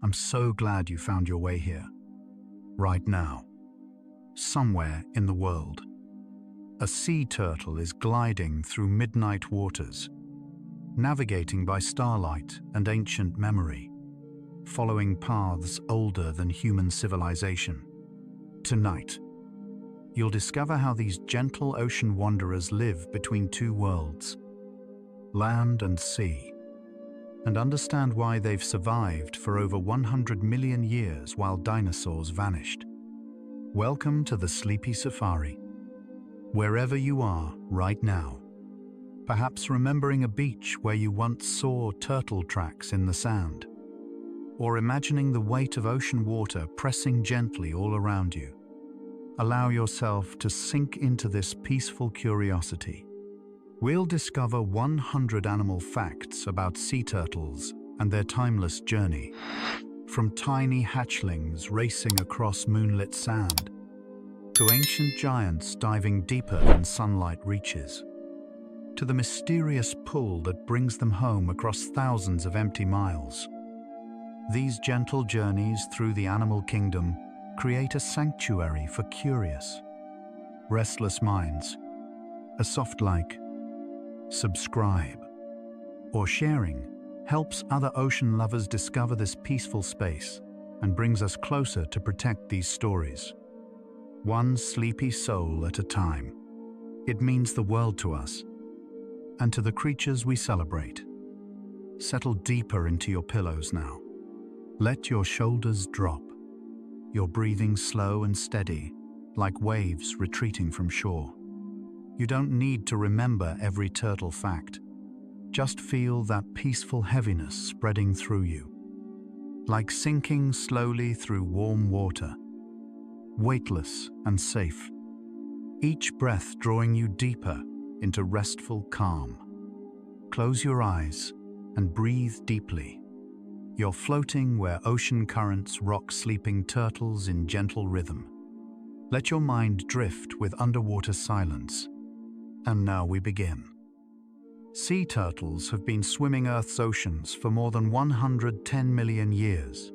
I'm so glad you found your way here. Right now, somewhere in the world, a sea turtle is gliding through midnight waters, navigating by starlight and ancient memory, following paths older than human civilization. Tonight, you'll discover how these gentle ocean wanderers live between two worlds, land and sea, and understand why they've survived for over 100 million years while dinosaurs vanished. Welcome to the Sleepy Safari. Wherever you are right now, perhaps remembering a beach where you once saw turtle tracks in the sand, or imagining the weight of ocean water pressing gently all around you. Allow yourself to sink into this peaceful curiosity. We'll discover 100 animal facts about sea turtles and their timeless journey, from tiny hatchlings racing across moonlit sand to ancient giants diving deeper than sunlight reaches, to the mysterious pull that brings them home across thousands of empty miles. These gentle journeys through the animal kingdom create a sanctuary for curious, restless minds. A soft like, subscribe, or sharing helps other ocean lovers discover this peaceful space and brings us closer to protect these stories. One sleepy soul at a time. It means the world to us and to the creatures we celebrate. Settle deeper into your pillows now. Let your shoulders drop, your breathing slow and steady, like waves retreating from shore. You don't need to remember every turtle fact. Just feel that peaceful heaviness spreading through you, like sinking slowly through warm water, weightless and safe. Each breath drawing you deeper into restful calm. Close your eyes and breathe deeply. You're floating where ocean currents rock sleeping turtles in gentle rhythm. Let your mind drift with underwater silence. And now we begin. Sea turtles have been swimming Earth's oceans for more than 110 million years.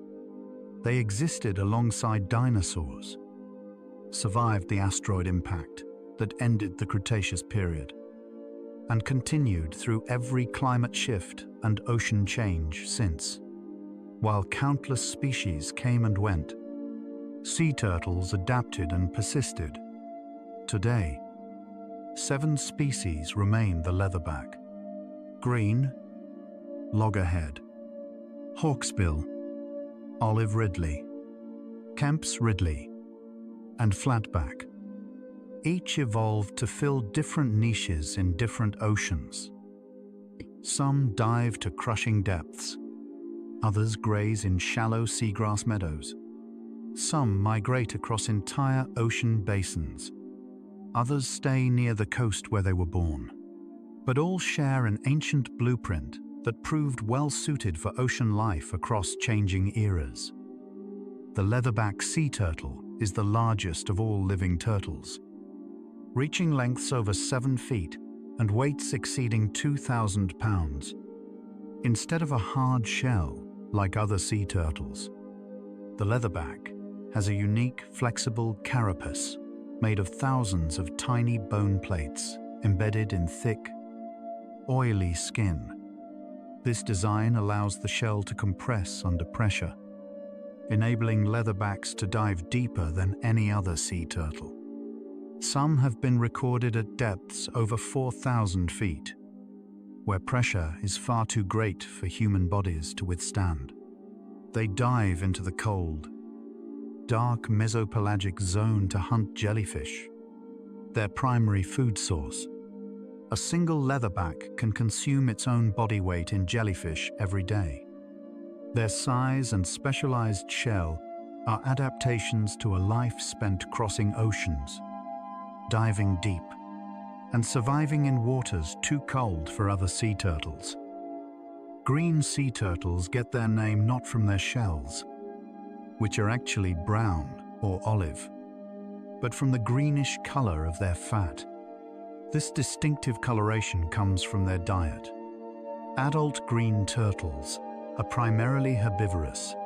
They existed alongside dinosaurs, survived the asteroid impact that ended the Cretaceous period, and continued through every climate shift and ocean change since. While countless species came and went, sea turtles adapted and persisted. Today, 7 species remain the leatherback: green, loggerhead, hawksbill, olive ridley, Kemp's ridley, and flatback. Each evolved to fill different niches in different oceans. Some dive to crushing depths. Others graze in shallow seagrass meadows. Some migrate across entire ocean basins. Others stay near the coast where they were born. But all share an ancient blueprint that proved well suited for ocean life across changing eras. The leatherback sea turtle is the largest of all living turtles, reaching lengths over 7 feet and weights exceeding 2,000 pounds. Instead of a hard shell like other sea turtles, the leatherback has a unique, flexible carapace made of thousands of tiny bone plates embedded in thick, oily skin. This design allows the shell to compress under pressure, enabling leatherbacks to dive deeper than any other sea turtle. Some have been recorded at depths over 4,000 feet, where pressure is far too great for human bodies to withstand. They dive into the cold, dark mesopelagic zone to hunt jellyfish, their primary food source. A single leatherback can consume its own body weight in jellyfish every day. Their size and specialized shell are adaptations to a life spent crossing oceans, diving deep, and surviving in waters too cold for other sea turtles. Green sea turtles get their name not from their shells, which are actually brown or olive, but from the greenish color of their fat. This distinctive coloration comes from their diet. Adult green turtles are primarily herbivorous,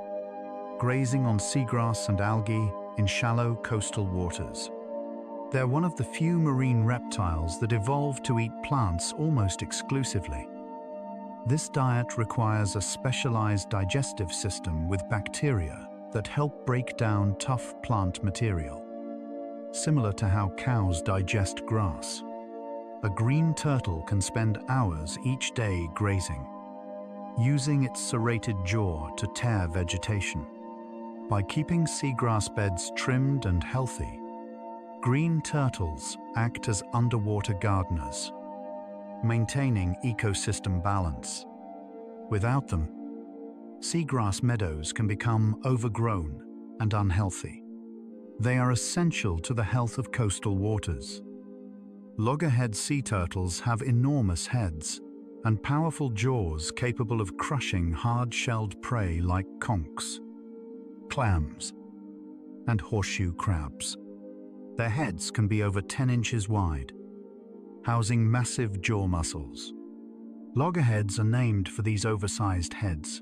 grazing on seagrass and algae in shallow coastal waters. They're one of the few marine reptiles that evolved to eat plants almost exclusively. This diet requires a specialized digestive system with bacteria that help break down tough plant material. Similar to how cows digest grass, a green turtle can spend hours each day grazing, using its serrated jaw to tear vegetation. By keeping seagrass beds trimmed and healthy, green turtles act as underwater gardeners, maintaining ecosystem balance. Without them, seagrass meadows can become overgrown and unhealthy. They are essential to the health of coastal waters. Loggerhead sea turtles have enormous heads and powerful jaws capable of crushing hard-shelled prey like conchs, clams, and horseshoe crabs. Their heads can be over 10 inches wide, housing massive jaw muscles. Loggerheads are named for these oversized heads,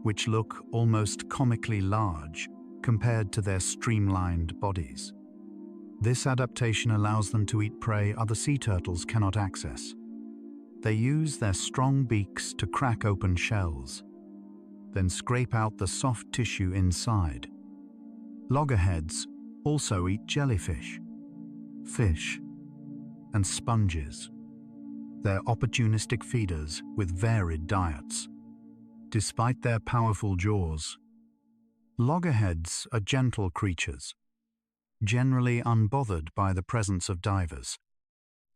which look almost comically large compared to their streamlined bodies. This adaptation allows them to eat prey other sea turtles cannot access. They use their strong beaks to crack open shells, then scrape out the soft tissue inside. Loggerheads also eat jellyfish, fish, and sponges. They're opportunistic feeders with varied diets. Despite their powerful jaws, loggerheads are gentle creatures, generally unbothered by the presence of divers.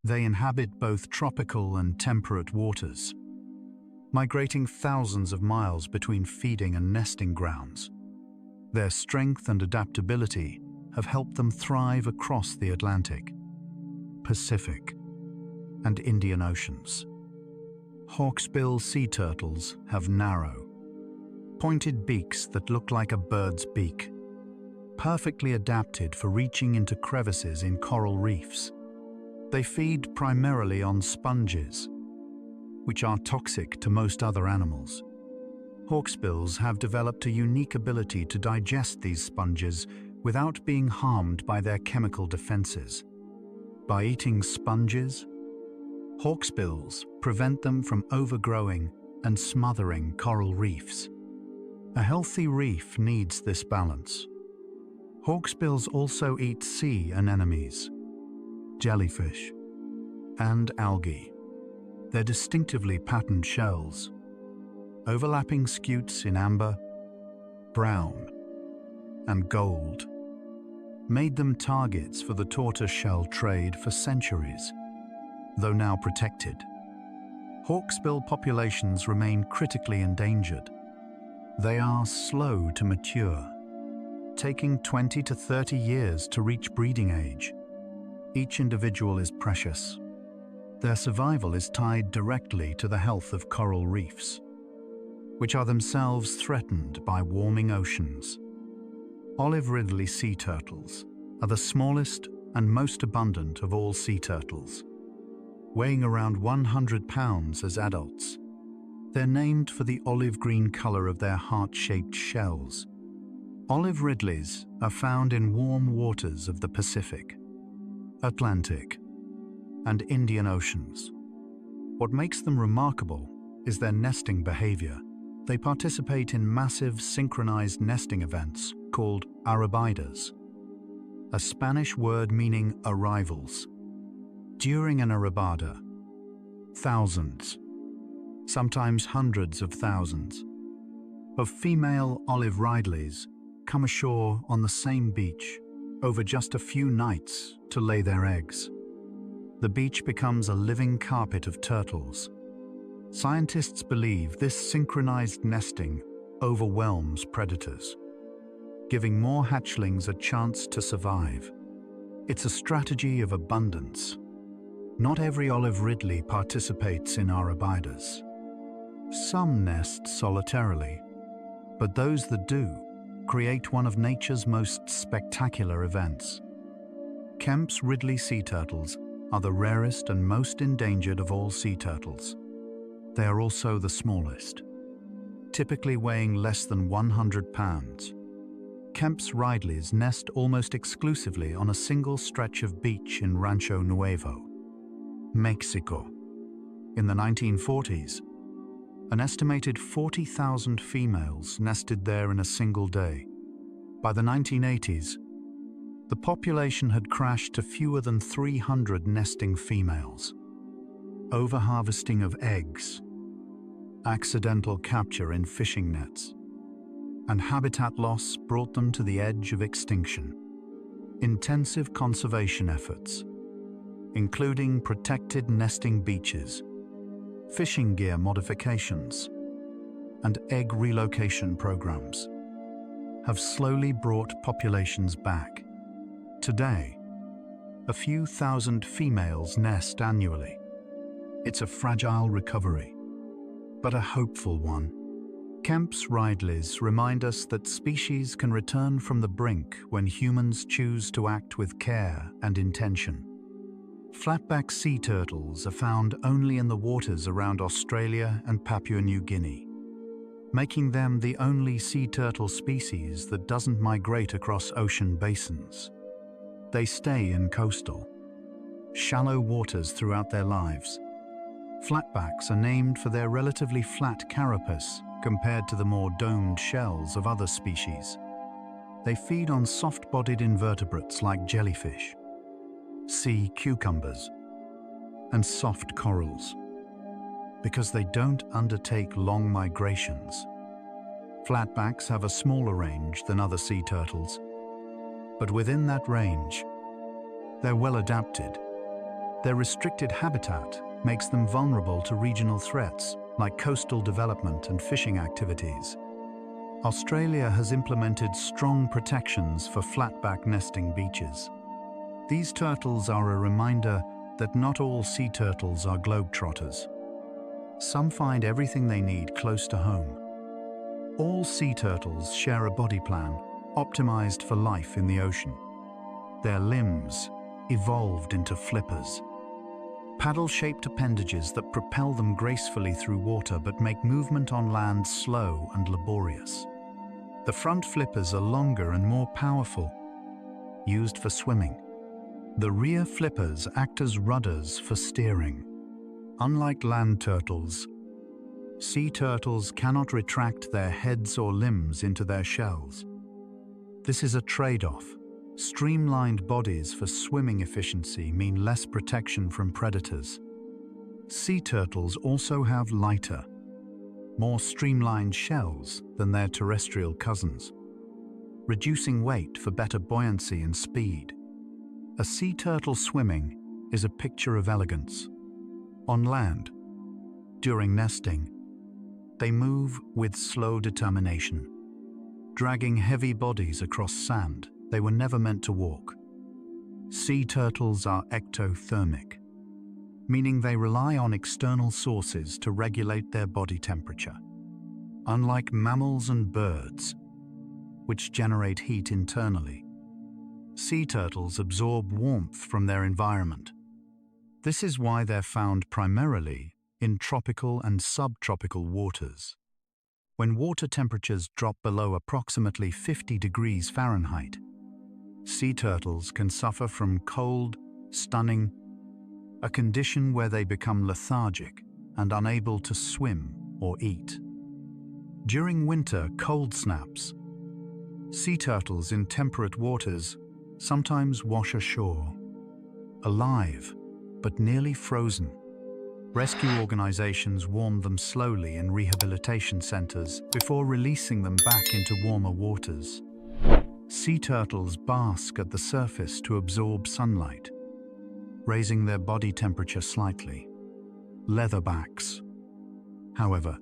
They inhabit both tropical and temperate waters, migrating thousands of miles between feeding and nesting grounds. Their strength and adaptability have helped them thrive across the Atlantic, Pacific, and Indian Oceans. Hawksbill sea turtles have narrow, pointed beaks that look like a bird's beak, perfectly adapted for reaching into crevices in coral reefs. They feed primarily on sponges, which are toxic to most other animals. Hawksbills have developed a unique ability to digest these sponges without being harmed by their chemical defenses. By eating sponges, hawksbills prevent them from overgrowing and smothering coral reefs. A healthy reef needs this balance. Hawksbills also eat sea anemones, jellyfish, and algae. Their distinctively patterned shells, overlapping scutes in amber, brown, and gold, made them targets for the tortoiseshell trade for centuries. Though now protected, hawksbill populations remain critically endangered. They are slow to mature, taking 20 to 30 years to reach breeding age. Each individual is precious. Their survival is tied directly to the health of coral reefs, which are themselves threatened by warming oceans. Olive ridley sea turtles are the smallest and most abundant of all sea turtles, weighing around 100 pounds as adults. They're named for the olive green color of their heart-shaped shells. Olive ridleys are found in warm waters of the Pacific, Atlantic, and Indian Oceans. What makes them remarkable is their nesting behavior. They participate in massive synchronized nesting events called arabidas, a Spanish word meaning arrivals. During an arabada, thousands, sometimes hundreds of thousands, of female olive ridleys come ashore on the same beach over just a few nights to lay their eggs. The beach becomes a living carpet of turtles. Scientists believe this synchronized nesting overwhelms predators, giving more hatchlings a chance to survive. It's a strategy of abundance. Not every olive ridley participates in arabidas. Some nest solitarily, but those that do create one of nature's most spectacular events. Kemp's ridley sea turtles are the rarest and most endangered of all sea turtles. They are also the smallest, typically weighing less than 100 pounds. Kemp's Ridleys nest almost exclusively on a single stretch of beach in Rancho Nuevo, Mexico. In the 1940s, an estimated 40,000 females nested there in a single day. By the 1980s, the population had crashed to fewer than 300 nesting females. Overharvesting of eggs, accidental capture in fishing nets, and habitat loss brought them to the edge of extinction. Intensive conservation efforts, including protected nesting beaches, fishing gear modifications, and egg relocation programs, have slowly brought populations back. Today, a few thousand females nest annually. It's a fragile recovery, but a hopeful one. Kemp's Ridleys remind us that species can return from the brink when humans choose to act with care and intention. Flatback sea turtles are found only in the waters around Australia and Papua New Guinea, making them the only sea turtle species that doesn't migrate across ocean basins. They stay in coastal, shallow waters throughout their lives. Flatbacks are named for their relatively flat carapace compared to the more domed shells of other species. They feed on soft-bodied invertebrates like jellyfish, sea cucumbers, and soft corals. Because they don't undertake long migrations, flatbacks have a smaller range than other sea turtles. But within that range, they're well adapted. Their restricted habitat makes them vulnerable to regional threats like coastal development and fishing activities. Australia has implemented strong protections for flatback nesting beaches. These turtles are a reminder that not all sea turtles are globetrotters. Some find everything they need close to home. All sea turtles share a body plan optimized for life in the ocean. Their limbs evolved into flippers, paddle-shaped appendages that propel them gracefully through water but make movement on land slow and laborious. The front flippers are longer and more powerful, used for swimming. The rear flippers act as rudders for steering. Unlike land turtles, sea turtles cannot retract their heads or limbs into their shells. This is a trade-off. Streamlined bodies for swimming efficiency mean less protection from predators. Sea turtles also have lighter, more streamlined shells than their terrestrial cousins, reducing weight for better buoyancy and speed. A sea turtle swimming is a picture of elegance. On land, during nesting, they move with slow determination, dragging heavy bodies across sand they were never meant to walk. Sea turtles are ectothermic, meaning they rely on external sources to regulate their body temperature. Unlike mammals and birds, which generate heat internally, sea turtles absorb warmth from their environment. This is why they're found primarily in tropical and subtropical waters. When water temperatures drop below approximately 50 degrees Fahrenheit, sea turtles can suffer from cold, stunning, a condition where they become lethargic and unable to swim or eat. During winter cold snaps, sea turtles in temperate waters sometimes wash ashore, alive but nearly frozen. Rescue organizations warm them slowly in rehabilitation centers before releasing them back into warmer waters. Sea turtles bask at the surface to absorb sunlight, raising their body temperature slightly. Leatherbacks, however,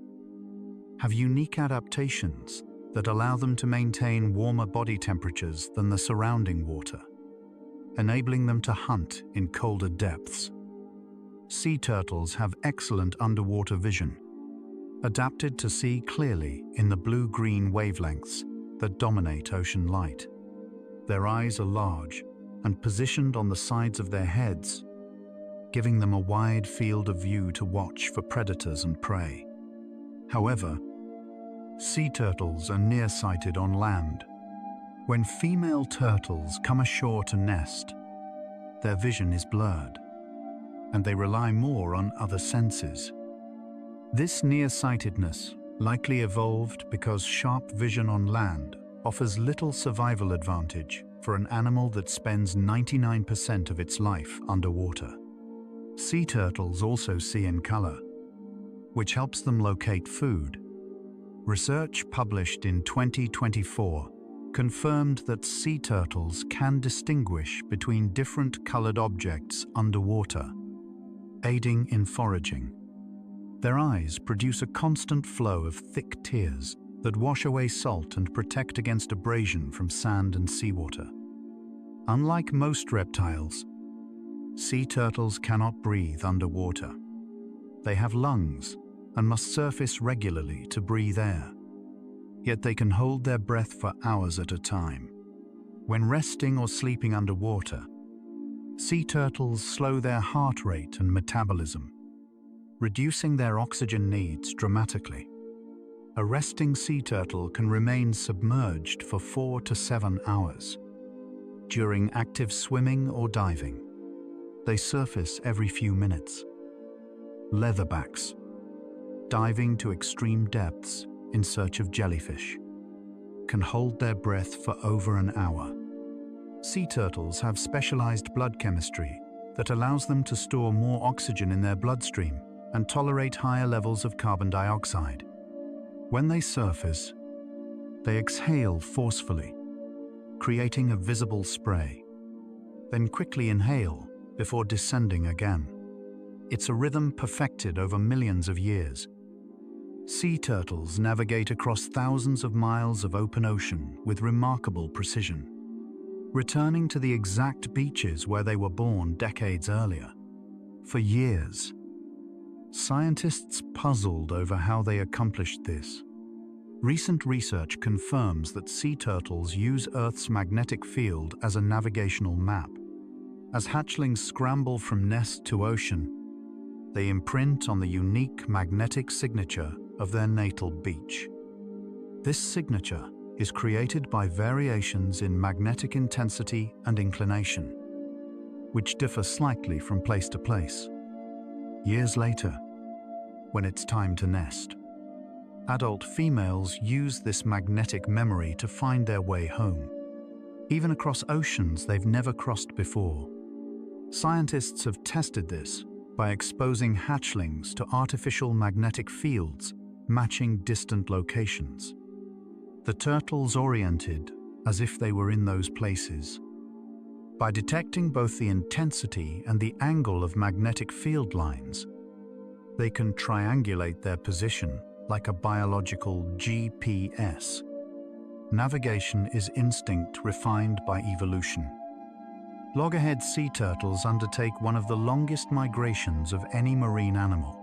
have unique adaptations that allow them to maintain warmer body temperatures than the surrounding water, enabling them to hunt in colder depths. Sea turtles have excellent underwater vision, adapted to see clearly in the blue-green wavelengths that dominate ocean light. Their eyes are large and positioned on the sides of their heads, giving them a wide field of view to watch for predators and prey. However, Sea turtles are nearsighted on land. When female turtles come ashore to nest, their vision is blurred, and they rely more on other senses. This nearsightedness likely evolved because sharp vision on land offers little survival advantage for an animal that spends 99% of its life underwater. Sea turtles also see in color, which helps them locate food. Research published in 2024 confirmed that sea turtles can distinguish between different colored objects underwater, aiding in foraging. Their eyes produce a constant flow of thick tears that wash away salt and protect against abrasion from sand and seawater. Unlike most reptiles, sea turtles cannot breathe underwater. They have lungs and must surface regularly to breathe air. Yet they can hold their breath for hours at a time. When resting or sleeping underwater, sea turtles slow their heart rate and metabolism, reducing their oxygen needs dramatically. A resting sea turtle can remain submerged for 4 to 7 hours. During active swimming or diving, they surface every few minutes. Leatherbacks, diving to extreme depths in search of jellyfish, can hold their breath for over an hour. Sea turtles have specialized blood chemistry that allows them to store more oxygen in their bloodstream and tolerate higher levels of carbon dioxide. When they surface, they exhale forcefully, creating a visible spray, then quickly inhale before descending again. It's a rhythm perfected over millions of years. Sea turtles navigate across thousands of miles of open ocean with remarkable precision, returning to the exact beaches where they were born decades earlier. For years, scientists puzzled over how they accomplished this. Recent research confirms that sea turtles use Earth's magnetic field as a navigational map. As hatchlings scramble from nest to ocean, they imprint on the unique magnetic signature of their natal beach. This signature is created by variations in magnetic intensity and inclination, which differ slightly from place to place. Years later, when it's time to nest, adult females use this magnetic memory to find their way home, even across oceans they've never crossed before. Scientists have tested this by exposing hatchlings to artificial magnetic fields matching distant locations. The turtles oriented as if they were in those places. By detecting both the intensity and the angle of magnetic field lines, they can triangulate their position like a biological GPS. Navigation is instinct refined by evolution. Loggerhead sea turtles undertake one of the longest migrations of any marine animal.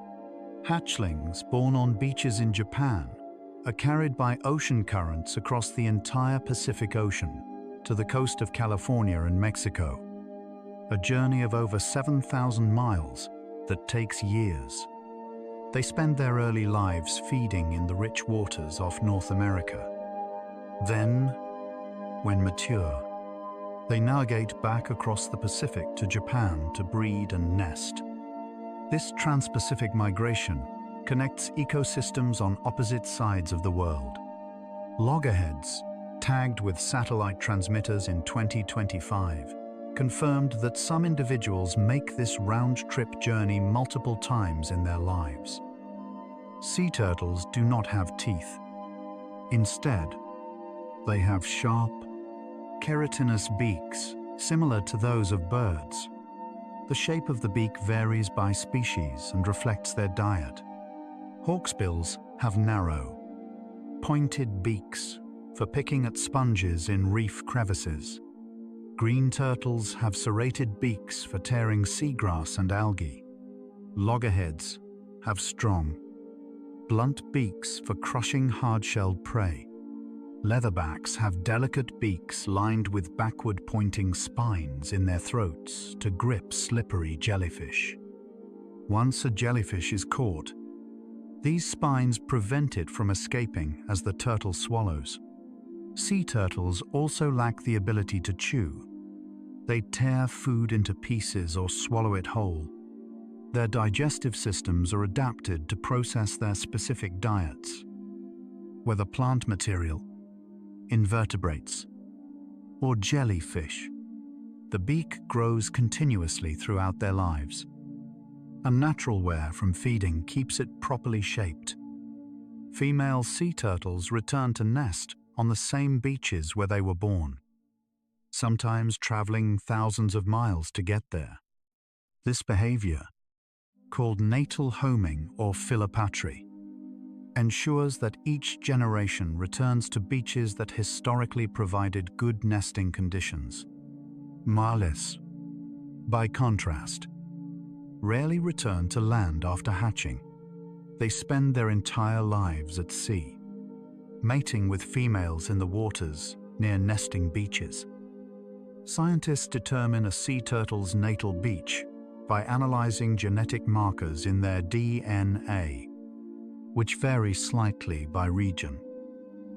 Hatchlings born on beaches in Japan are carried by ocean currents across the entire Pacific Ocean to the coast of California and Mexico, a journey of over 7,000 miles that takes years. They spend their early lives feeding in the rich waters off North America. Then, when mature, they navigate back across the Pacific to Japan to breed and nest. This trans-Pacific migration connects ecosystems on opposite sides of the world. Loggerheads, tagged with satellite transmitters in 2025, confirmed that some individuals make this round-trip journey multiple times in their lives. Sea turtles do not have teeth. Instead, they have sharp, keratinous beaks similar to those of birds. The shape of the beak varies by species and reflects their diet. Hawksbills have narrow, pointed beaks for picking at sponges in reef crevices. Green turtles have serrated beaks for tearing seagrass and algae. Loggerheads have strong, blunt beaks for crushing hard-shelled prey. Leatherbacks have delicate beaks lined with backward-pointing spines in their throats to grip slippery jellyfish. Once a jellyfish is caught, These spines prevent it from escaping as the turtle swallows. Sea turtles also lack the ability to chew. They tear food into pieces or swallow it whole. Their digestive systems are adapted to process their specific diets, whether plant material, invertebrates, or jellyfish. The beak grows continuously throughout their lives. Unnatural wear from feeding keeps it properly shaped. Female sea turtles return to nest on the same beaches where they were born, sometimes traveling thousands of miles to get there. This behavior, called natal homing or philopatry, ensures that each generation returns to beaches that historically provided good nesting conditions. Males, by contrast, rarely return to land after hatching. They spend their entire lives at sea, mating with females in the waters near nesting beaches. Scientists determine a sea turtle's natal beach by analyzing genetic markers in their DNA, which vary slightly by region.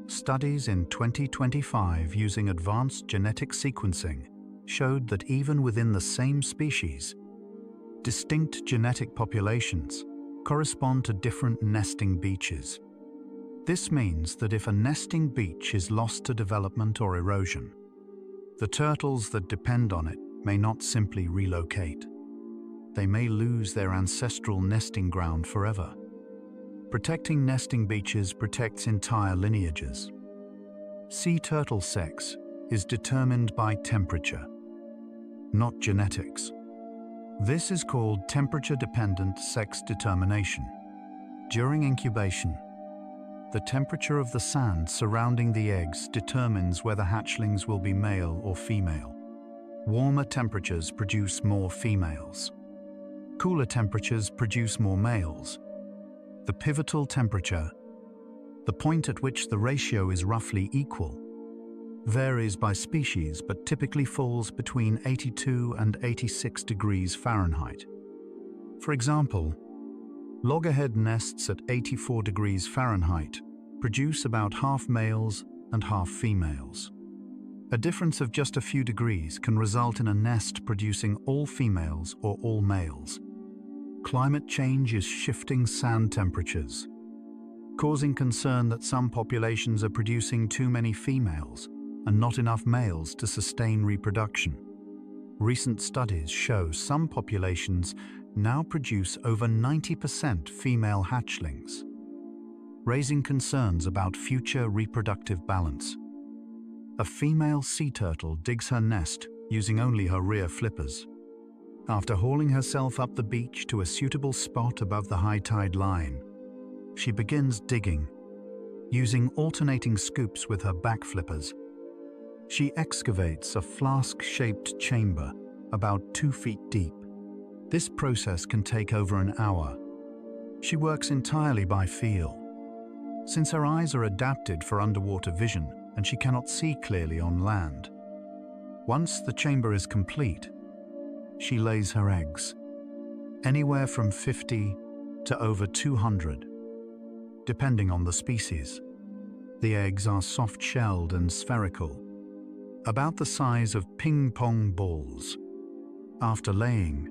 Studies in 2025 using advanced genetic sequencing showed that even within the same species, distinct genetic populations correspond to different nesting beaches. This means that if a nesting beach is lost to development or erosion, the turtles that depend on it may not simply relocate. They may lose their ancestral nesting ground forever. Protecting nesting beaches protects entire lineages. Sea turtle sex is determined by temperature, not genetics. This is called temperature-dependent sex determination. During incubation, the temperature of the sand surrounding the eggs determines whether hatchlings will be male or female. Warmer temperatures produce more females. Cooler temperatures produce more males. The pivotal temperature, the point at which the ratio is roughly equal, varies by species but typically falls between 82 and 86 degrees Fahrenheit. For example, loggerhead nests at 84 degrees Fahrenheit produce about half males and half females. A difference of just a few degrees can result in a nest producing all females or all males. Climate change is shifting sand temperatures, causing concern that some populations are producing too many females and not enough males to sustain reproduction. Recent studies show some populations now produce over 90% female hatchlings, raising concerns about future reproductive balance. A female sea turtle digs her nest using only her rear flippers. After hauling herself up the beach to a suitable spot above the high tide line, she begins digging, using alternating scoops with her back flippers. She excavates a flask-shaped chamber about 2 feet deep. This process can take over an hour. She works entirely by feel, since her eyes are adapted for underwater vision and she cannot see clearly on land. Once the chamber is complete, she lays her eggs, anywhere from 50 to over 200, depending on the species. The eggs are soft-shelled and spherical, about the size of ping-pong balls. After laying,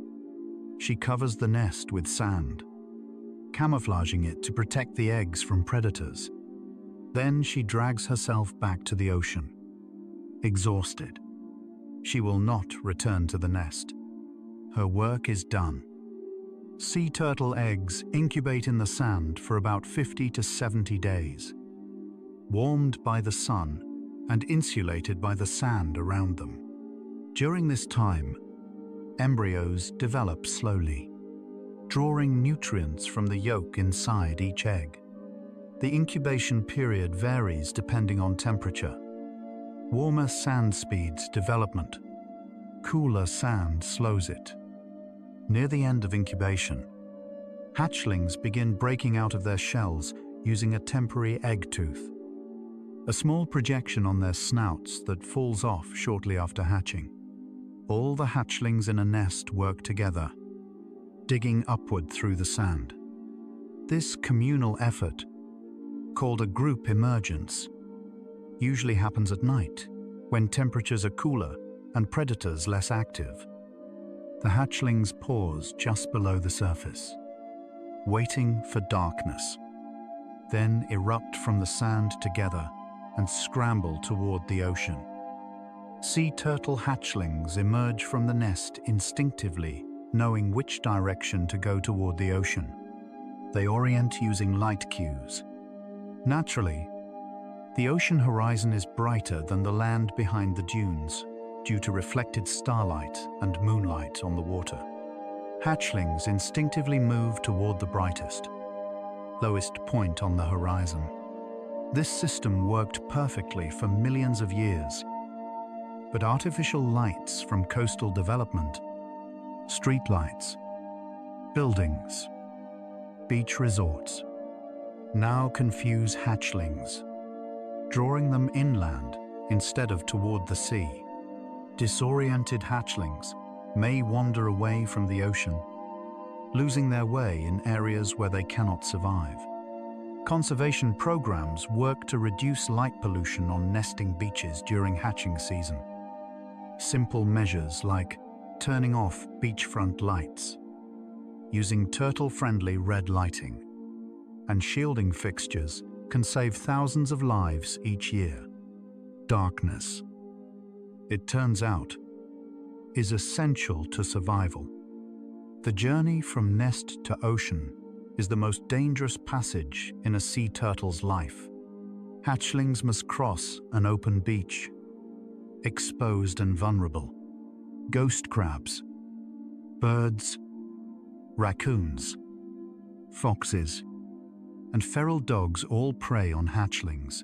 she covers the nest with sand, camouflaging it to protect the eggs from predators. Then she drags herself back to the ocean. Exhausted, she will not return to the nest. Her work is done. Sea turtle eggs incubate in the sand for about 50 to 70 days, warmed by the sun and insulated by the sand around them. During this time, embryos develop slowly, drawing nutrients from the yolk inside each egg. The incubation period varies depending on temperature. Warmer sand speeds development. Cooler sand slows it. Near the end of incubation, hatchlings begin breaking out of their shells using a temporary egg tooth, a small projection on their snouts that falls off shortly after hatching. All the hatchlings in a nest work together, digging upward through the sand. This communal effort, called a group emergence, usually happens at night, when temperatures are cooler and predators less active. The hatchlings pause just below the surface, waiting for darkness, then erupt from the sand together and scramble toward the ocean. Sea turtle hatchlings emerge from the nest instinctively, knowing which direction to go toward the ocean. They orient using light cues. Naturally, the ocean horizon is brighter than the land behind the dunes due to reflected starlight and moonlight on the water. Hatchlings instinctively move toward the brightest, lowest point on the horizon. This system worked perfectly for millions of years, but artificial lights from coastal development, street lights, buildings, beach resorts, now confuse hatchlings, drawing them inland instead of toward the sea. Disoriented hatchlings may wander away from the ocean, losing their way in areas where they cannot survive. Conservation programs work to reduce light pollution on nesting beaches during hatching season. Simple measures like turning off beachfront lights, using turtle-friendly red lighting, and shielding fixtures can save thousands of lives each year. Darkness, it turns out, is essential to survival. The journey from nest to ocean is the most dangerous passage in a sea turtle's life. Hatchlings must cross an open beach, exposed and vulnerable. Ghost crabs, birds, raccoons, foxes, and feral dogs all prey on hatchlings.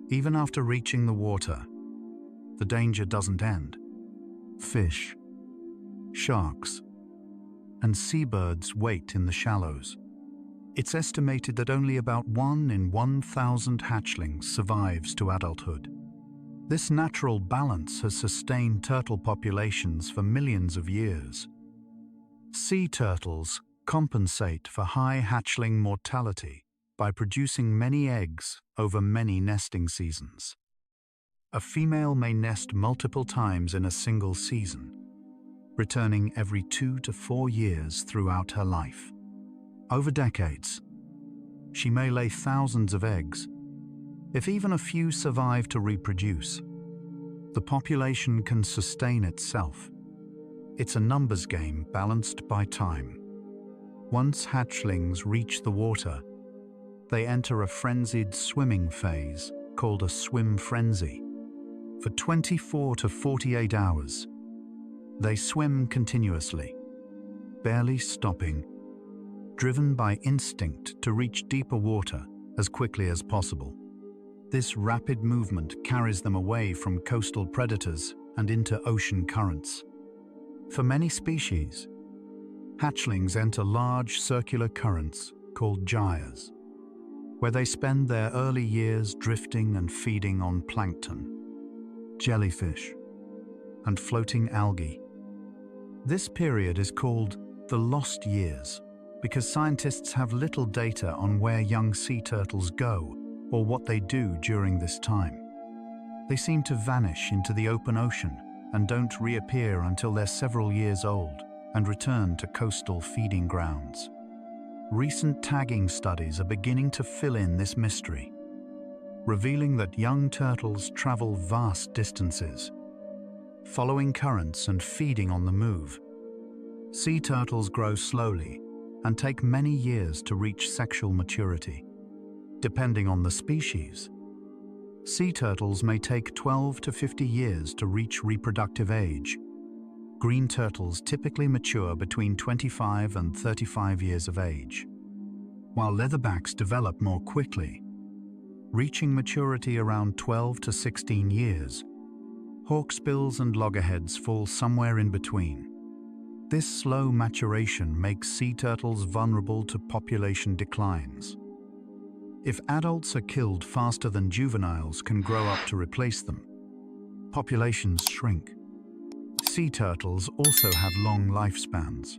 Even after reaching the water, the danger doesn't end. Fish, sharks, and seabirds wait in the shallows. It's estimated that only about 1 in 1,000 hatchlings survives to adulthood. This natural balance has sustained turtle populations for millions of years. Sea turtles compensate for high hatchling mortality by producing many eggs over many nesting seasons. A female may nest multiple times in a single season, returning every 2 to 4 years throughout her life. Over decades, she may lay thousands of eggs. If even a few survive to reproduce, the population can sustain itself. It's a numbers game balanced by time. Once hatchlings reach the water, they enter a frenzied swimming phase called a swim frenzy. For 24 to 48 hours, they swim continuously, barely stopping, driven by instinct to reach deeper water as quickly as possible. This rapid movement carries them away from coastal predators and into ocean currents. For many species, hatchlings enter large circular currents called gyres, where they spend their early years drifting and feeding on plankton, jellyfish, and floating algae. This period is called the lost years because scientists have little data on where young sea turtles go or what they do during this time. They seem to vanish into the open ocean and don't reappear until they're several years old and return to coastal feeding grounds. Recent tagging studies are beginning to fill in this mystery, revealing that young turtles travel vast distances, following currents and feeding on the move. Sea turtles grow slowly and take many years to reach sexual maturity. Depending on the species, sea turtles may take 12 to 50 years to reach reproductive age. Green turtles typically mature between 25 and 35 years of age, while leatherbacks develop more quickly, reaching maturity around 12 to 16 years. Hawksbills and loggerheads fall somewhere in between. This slow maturation makes sea turtles vulnerable to population declines. If adults are killed faster than juveniles can grow up to replace them, populations shrink. Sea turtles also have long lifespans.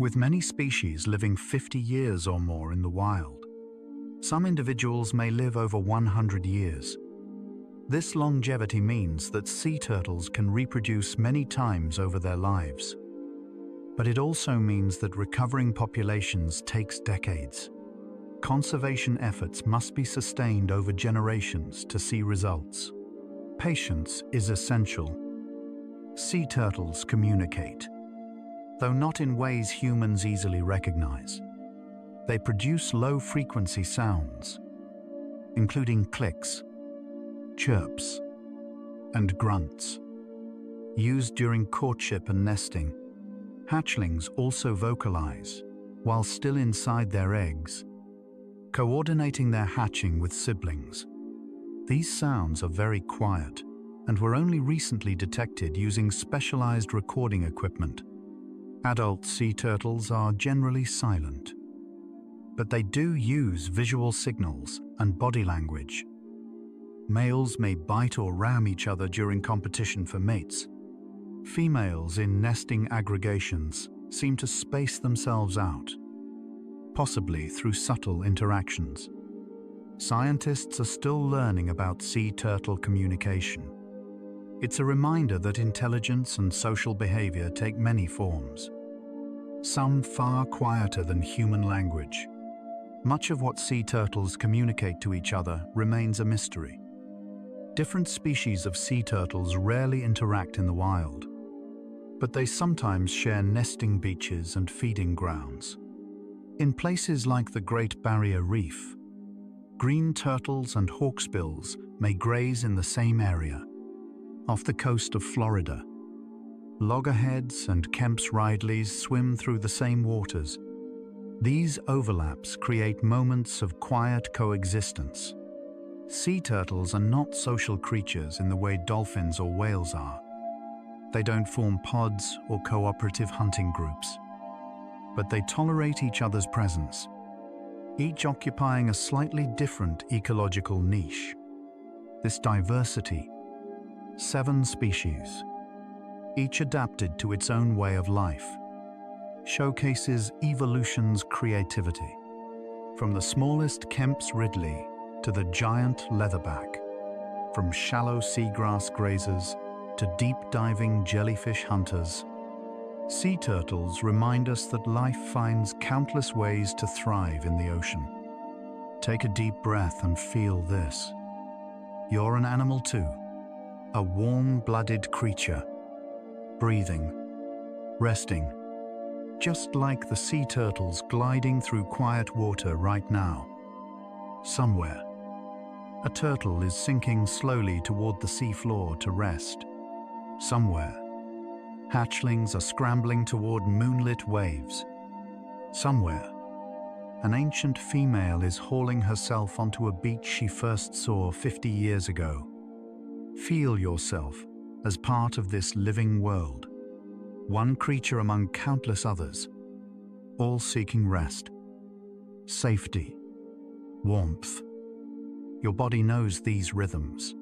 with many species living 50 years or more in the wild. Some individuals may live over 100 years. This longevity means that sea turtles can reproduce many times over their lives. But it also means that recovering populations takes decades. Conservation efforts must be sustained over generations to see results. Patience is essential. Sea turtles communicate, though not in ways humans easily recognize. They produce low-frequency sounds, including clicks, chirps, and grunts. Used during courtship and nesting, hatchlings also vocalize while still inside their eggs, coordinating their hatching with siblings. These sounds are very quiet and were only recently detected using specialized recording equipment. Adult sea turtles are generally silent, but they do use visual signals and body language. Males may bite or ram each other during competition for mates. Females in nesting aggregations seem to space themselves out, possibly through subtle interactions. Scientists are still learning about sea turtle communication. It's a reminder that intelligence and social behavior take many forms, some far quieter than human language. Much of what sea turtles communicate to each other remains a mystery. Different species of sea turtles rarely interact in the wild, but they sometimes share nesting beaches and feeding grounds. In places like the Great Barrier Reef, green turtles and hawksbills may graze in the same area. Off the coast of Florida, loggerheads and Kemp's Ridleys swim through the same waters. These overlaps create moments of quiet coexistence. Sea turtles are not social creatures in the way dolphins or whales are. They don't form pods or cooperative hunting groups, but they tolerate each other's presence, each occupying a slightly different ecological niche. This diversity, 7 species, each adapted to its own way of life, showcases evolution's creativity. From the smallest Kemp's Ridley to the giant leatherback, from shallow seagrass grazers to deep-diving jellyfish hunters, sea turtles remind us that life finds countless ways to thrive in the ocean. Take a deep breath and feel this. You're an animal too, a warm-blooded creature, breathing, resting, just like the sea turtles gliding through quiet water right now. Somewhere, a turtle is sinking slowly toward the seafloor to rest. Somewhere, hatchlings are scrambling toward moonlit waves. Somewhere, an ancient female is hauling herself onto a beach she first saw 50 years ago. Feel yourself as part of this living world, one creature among countless others, all seeking rest, safety, warmth. Your body knows these rhythms.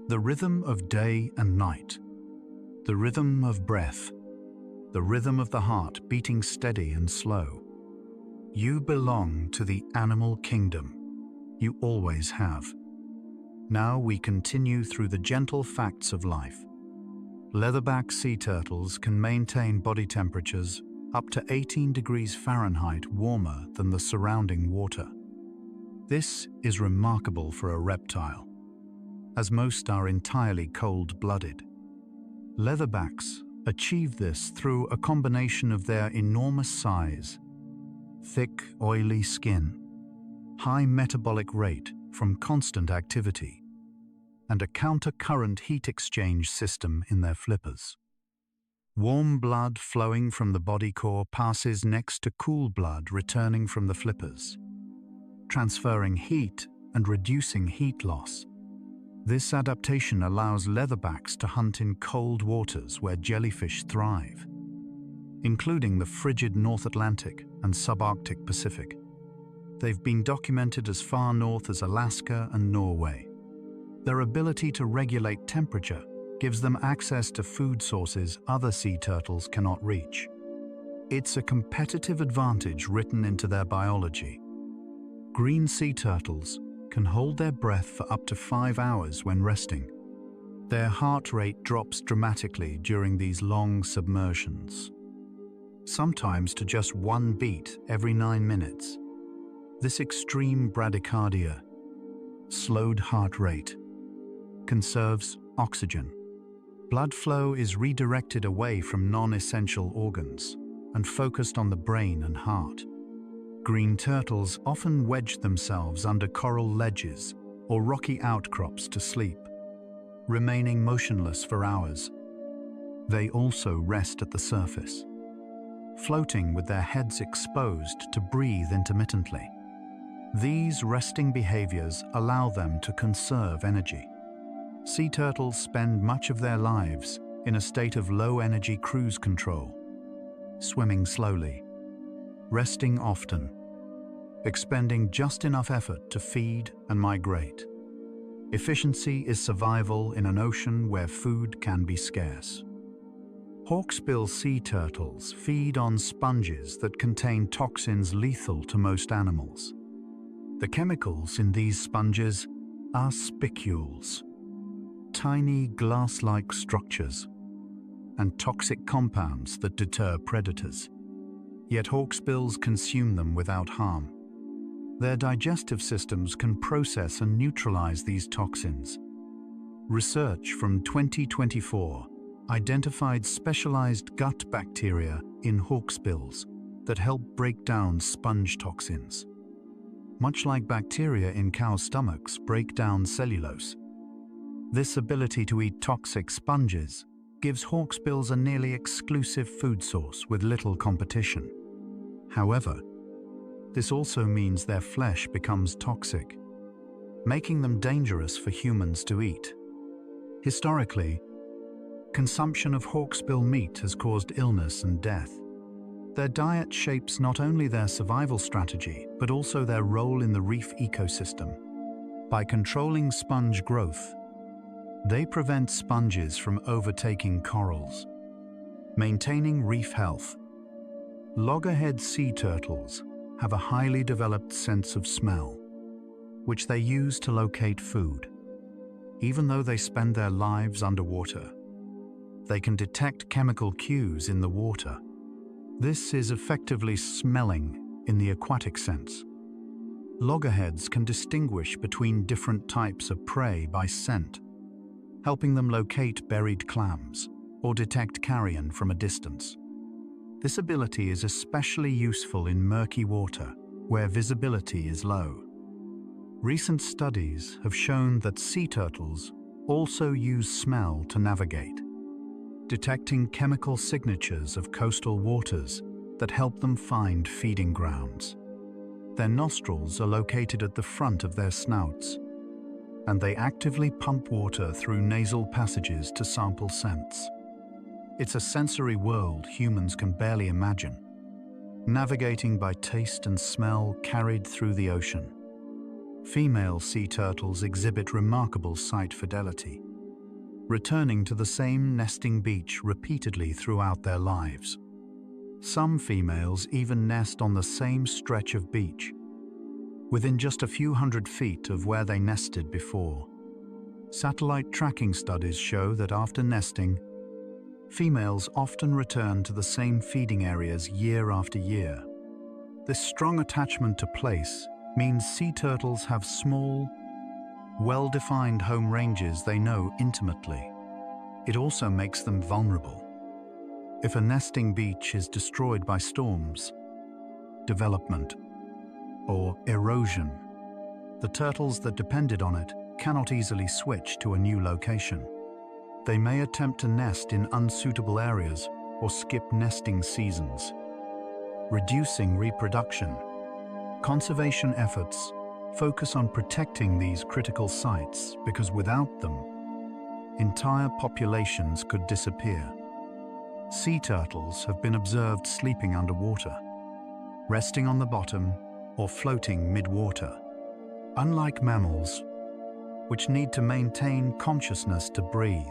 The rhythm of day and night, the rhythm of breath, the rhythm of the heart beating steady and slow. You belong to the animal kingdom. You always have. Now we continue through the gentle facts of life. Leatherback sea turtles can maintain body temperatures up to 18 degrees Fahrenheit warmer than the surrounding water. This is remarkable for a reptile, as most are entirely cold-blooded. Leatherbacks achieve this through a combination of their enormous size, thick, oily skin, high metabolic rate from constant activity, and a counter-current heat exchange system in their flippers. Warm blood flowing from the body core passes next to cool blood returning from the flippers, transferring heat and reducing heat loss. This adaptation allows leatherbacks to hunt in cold waters where jellyfish thrive, including the frigid North Atlantic and subarctic Pacific. They've been documented as far north as Alaska and Norway. Their ability to regulate temperature gives them access to food sources other sea turtles cannot reach. It's a competitive advantage written into their biology. Green sea turtles can hold their breath for up to 5 hours when resting. Their heart rate drops dramatically during these long submersions, sometimes to just 1 beat every 9 minutes. This extreme bradycardia, slowed heart rate, conserves oxygen. Blood flow is redirected away from non-essential organs and focused on the brain and heart. Green turtles often wedge themselves under coral ledges or rocky outcrops to sleep, remaining motionless for hours. They also rest at the surface, floating with their heads exposed to breathe intermittently. These resting behaviors allow them to conserve energy. Sea turtles spend much of their lives in a state of low-energy cruise control, swimming slowly, resting often, expending just enough effort to feed and migrate. Efficiency is survival in an ocean where food can be scarce. Hawksbill sea turtles feed on sponges that contain toxins lethal to most animals. The chemicals in these sponges are spicules, tiny glass-like structures, and toxic compounds that deter predators. Yet hawksbills consume them without harm. Their digestive systems can process and neutralize these toxins. Research from 2024 identified specialized gut bacteria in hawksbills that help break down sponge toxins. Much like bacteria in cow stomachs break down cellulose, this ability to eat toxic sponges gives hawksbills a nearly exclusive food source with little competition. However, this also means their flesh becomes toxic, making them dangerous for humans to eat. Historically, consumption of hawksbill meat has caused illness and death. Their diet shapes not only their survival strategy, but also their role in the reef ecosystem. By controlling sponge growth, they prevent sponges from overtaking corals, maintaining reef health. Loggerhead sea turtles have a highly developed sense of smell, which they use to locate food. Even though they spend their lives underwater, they can detect chemical cues in the water. This is effectively smelling in the aquatic sense. Loggerheads can distinguish between different types of prey by scent, helping them locate buried clams or detect carrion from a distance. This ability is especially useful in murky water where visibility is low. Recent studies have shown that sea turtles also use smell to navigate, detecting chemical signatures of coastal waters that help them find feeding grounds. Their nostrils are located at the front of their snouts, and they actively pump water through nasal passages to sample scents. It's a sensory world humans can barely imagine, navigating by taste and smell carried through the ocean. Female sea turtles exhibit remarkable sight fidelity, returning to the same nesting beach repeatedly throughout their lives. Some females even nest on the same stretch of beach, within just a few hundred feet of where they nested before. Satellite tracking studies show that after nesting, females often return to the same feeding areas year after year. This strong attachment to place means sea turtles have small, well-defined home ranges they know intimately. It also makes them vulnerable. If a nesting beach is destroyed by storms, development, or erosion, the turtles that depended on it cannot easily switch to a new location. They may attempt to nest in unsuitable areas or skip nesting seasons, reducing reproduction. Conservation efforts focus on protecting these critical sites because without them, entire populations could disappear. Sea turtles have been observed sleeping underwater, resting on the bottom or floating mid-water. Unlike mammals, which need to maintain consciousness to breathe,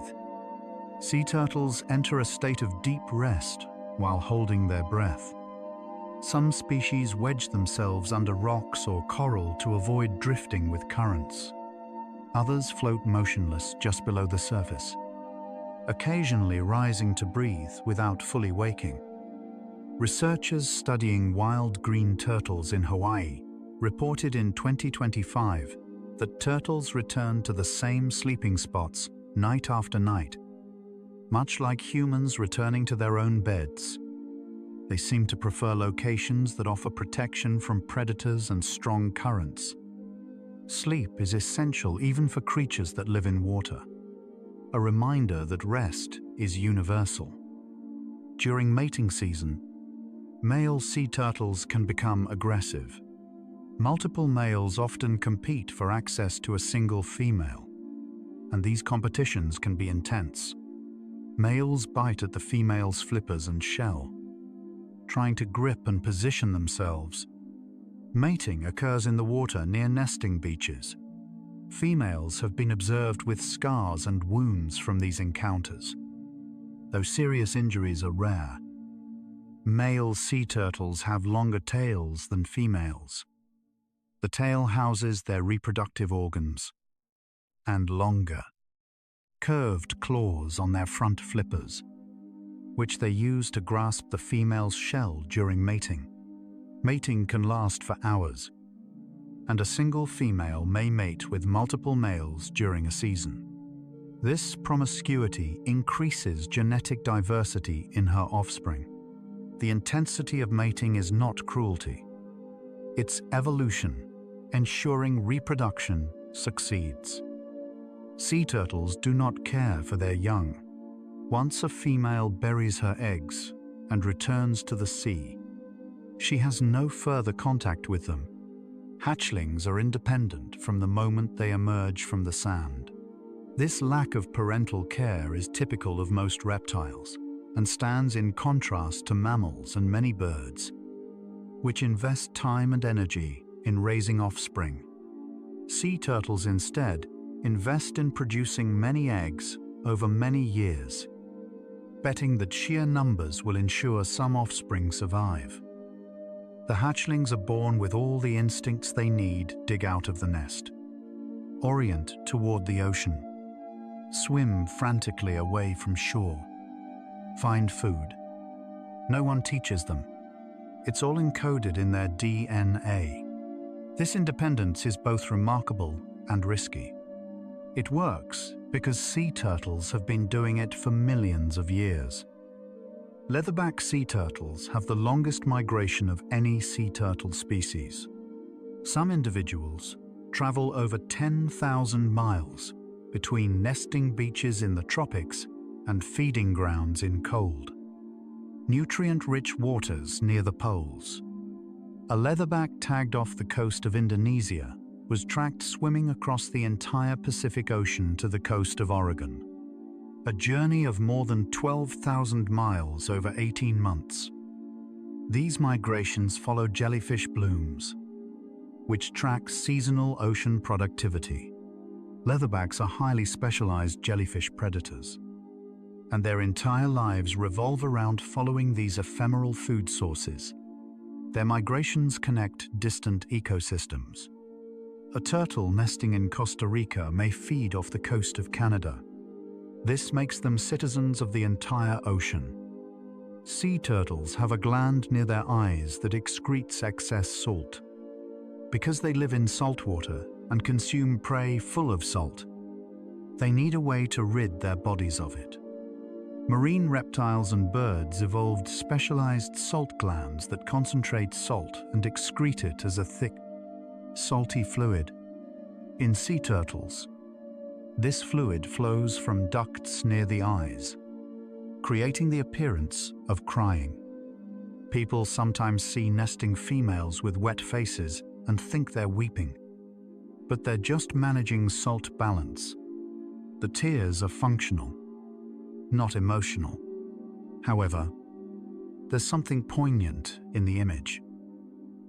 sea turtles enter a state of deep rest while holding their breath. Some species wedge themselves under rocks or coral to avoid drifting with currents. Others float motionless just below the surface, occasionally rising to breathe without fully waking. Researchers studying wild green turtles in Hawaii reported in 2025 that turtles return to the same sleeping spots night after night, much like humans returning to their own beds. They seem to prefer locations that offer protection from predators and strong currents. Sleep is essential even for creatures that live in water, a reminder that rest is universal. During mating season, male sea turtles can become aggressive. Multiple males often compete for access to a single female, and these competitions can be intense. Males bite at the female's flippers and shell, trying to grip and position themselves. Mating occurs in the water near nesting beaches. Females have been observed with scars and wounds from these encounters. Though serious injuries are rare, male sea turtles have longer tails than females. The tail houses their reproductive organs, and longer, curved claws on their front flippers, which they use to grasp the female's shell during mating. Mating can last for hours, and a single female may mate with multiple males during a season. This promiscuity increases genetic diversity in her offspring. The intensity of mating is not cruelty. It's evolution, ensuring reproduction succeeds. Sea turtles do not care for their young. Once a female buries her eggs and returns to the sea, she has no further contact with them. Hatchlings are independent from the moment they emerge from the sand. This lack of parental care is typical of most reptiles and stands in contrast to mammals and many birds, which invest time and energy in raising offspring. Sea turtles instead invest in producing many eggs over many years, betting that sheer numbers will ensure some offspring survive. The hatchlings are born with all the instincts they need dig out of the nest. Orient toward the ocean. Swim frantically away from shore. Find food. No one teaches them. It's all encoded in their DNA. This independence is both remarkable and risky. It works because sea turtles have been doing it for millions of years. Leatherback sea turtles have the longest migration of any sea turtle species. Some individuals travel over 10,000 miles between nesting beaches in the tropics and feeding grounds in cold, nutrient-rich waters near the poles. A leatherback tagged off the coast of Indonesia was tracked swimming across the entire Pacific Ocean to the coast of Oregon. A journey of more than 12,000 miles over 18 months. These migrations follow jellyfish blooms, which track seasonal ocean productivity. Leatherbacks are highly specialized jellyfish predators, and their entire lives revolve around following these ephemeral food sources. Their migrations connect distant ecosystems. A turtle nesting in Costa Rica may feed off the coast of Canada. This makes them citizens of the entire ocean. Sea turtles have a gland near their eyes that excretes excess salt. Because they live in saltwater and consume prey full of salt, they need a way to rid their bodies of it. Marine reptiles and birds evolved specialized salt glands that concentrate salt and excrete it as a thick, salty fluid. In sea turtles, this fluid flows from ducts near the eyes, creating the appearance of crying. People sometimes see nesting females with wet faces and think they're weeping, but they're just managing salt balance. The tears are functional, not emotional. However, there's something poignant in the image.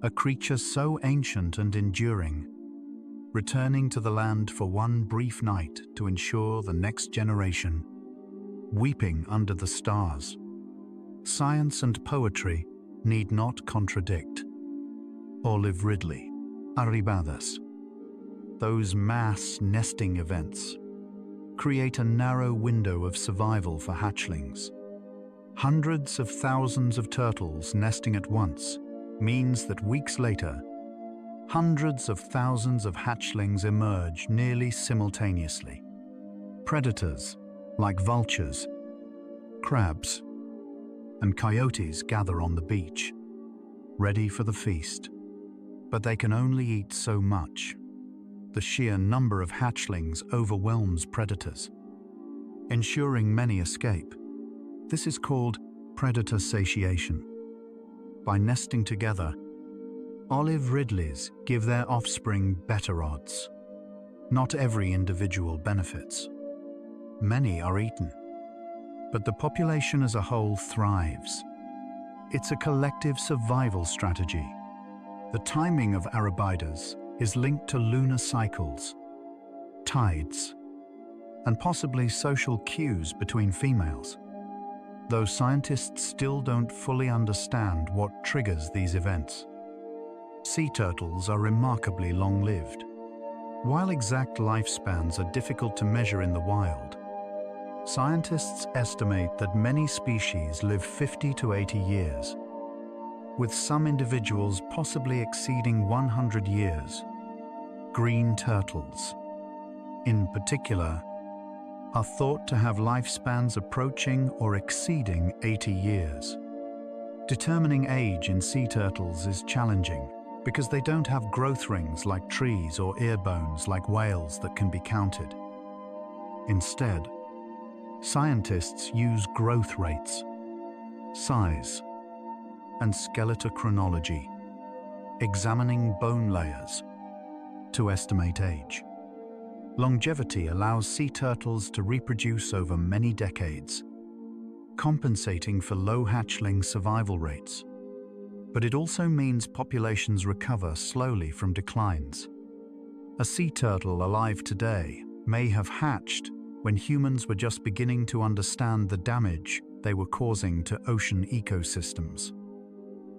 A creature so ancient and enduring, returning to the land for one brief night to ensure the next generation, weeping under the stars. Science and poetry need not contradict. Olive Ridley, arribadas. Those mass nesting events create a narrow window of survival for hatchlings. Hundreds of thousands of turtles nesting at once means that weeks later, hundreds of thousands of hatchlings emerge nearly simultaneously. Predators, like vultures, crabs, and coyotes gather on the beach, ready for the feast. But they can only eat so much. The sheer number of hatchlings overwhelms predators, ensuring many escape. This is called predator satiation. By nesting together, olive ridleys give their offspring better odds. Not every individual benefits. Many are eaten, but the population as a whole thrives. It's a collective survival strategy. The timing of arabidas is linked to lunar cycles, tides, and possibly social cues between females, though scientists still don't fully understand what triggers these events. Sea turtles are remarkably long-lived. While exact lifespans are difficult to measure in the wild, scientists estimate that many species live 50 to 80 years, with some individuals possibly exceeding 100 years. Green turtles, in particular, are thought to have lifespans approaching or exceeding 80 years. Determining age in sea turtles is challenging because they don't have growth rings like trees or ear bones like whales that can be counted. Instead, scientists use growth rates, size, and skeletochronology, examining bone layers to estimate age. Longevity allows sea turtles to reproduce over many decades, compensating for low hatchling survival rates. But it also means populations recover slowly from declines. A sea turtle alive today may have hatched when humans were just beginning to understand the damage they were causing to ocean ecosystems.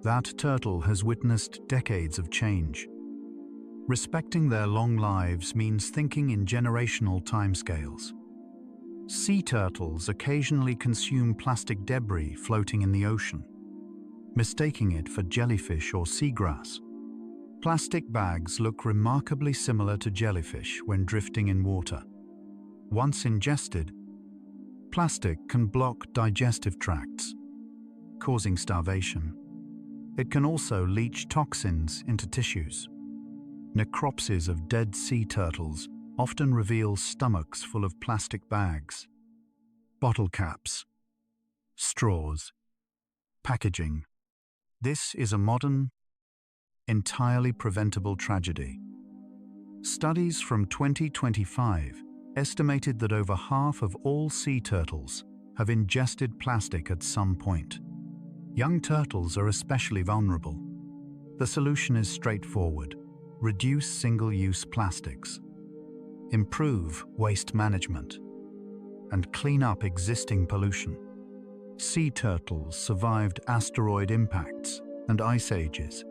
That turtle has witnessed decades of change. Respecting their long lives means thinking in generational timescales. Sea turtles occasionally consume plastic debris floating in the ocean, mistaking it for jellyfish or seagrass. Plastic bags look remarkably similar to jellyfish when drifting in water. Once ingested, plastic can block digestive tracts, causing starvation. It can also leach toxins into tissues. Necropsies of dead sea turtles often reveal stomachs full of plastic bags, bottle caps, straws, packaging. This is a modern, entirely preventable tragedy. Studies from 2025 estimated that over half of all sea turtles have ingested plastic at some point. Young turtles are especially vulnerable. The solution is straightforward. Reduce single-use plastics, improve waste management, and clean up existing pollution. Sea turtles survived asteroid impacts and ice ages.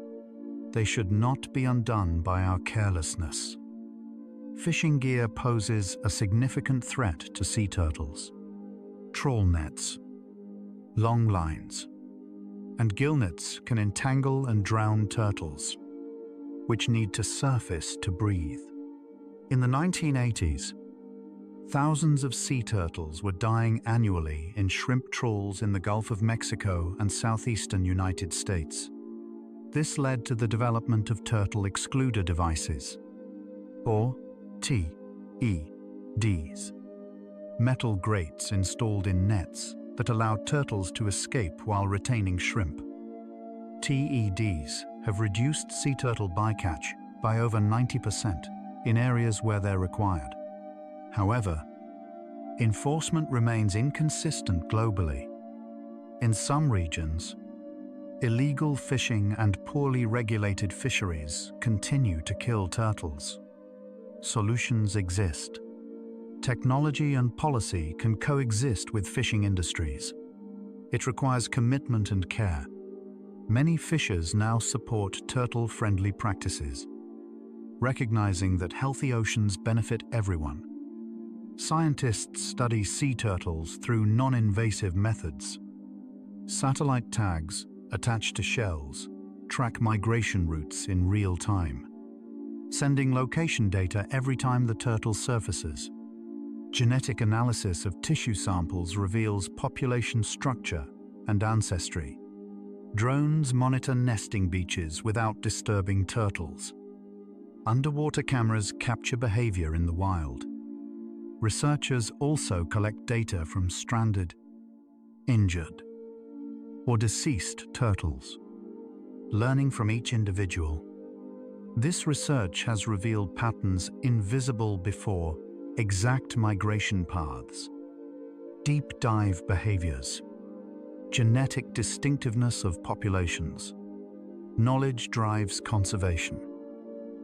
They should not be undone by our carelessness. Fishing gear poses a significant threat to sea turtles. Trawl nets, long lines, and gill nets can entangle and drown turtles, which need to surface to breathe. In the 1980s, thousands of sea turtles were dying annually in shrimp trawls in the Gulf of Mexico and southeastern United States. This led to the development of turtle excluder devices, or TEDs, metal grates installed in nets that allowed turtles to escape while retaining shrimp. TEDs have reduced sea turtle bycatch by over 90% in areas where they're required. However, enforcement remains inconsistent globally. In some regions, illegal fishing and poorly regulated fisheries continue to kill turtles. Solutions exist. Technology and policy can coexist with fishing industries. It requires commitment and care. Many fishers now support turtle-friendly practices, recognizing that healthy oceans benefit everyone. Scientists study sea turtles through non-invasive methods. Satellite tags attached to shells track migration routes in real time, sending location data every time the turtle surfaces. Genetic analysis of tissue samples reveals population structure and ancestry. Drones monitor nesting beaches without disturbing turtles. Underwater cameras capture behavior in the wild. Researchers also collect data from stranded, injured, or deceased turtles, learning from each individual. This research has revealed patterns invisible before: exact migration paths, deep dive behaviors, genetic distinctiveness of populations. Knowledge drives conservation.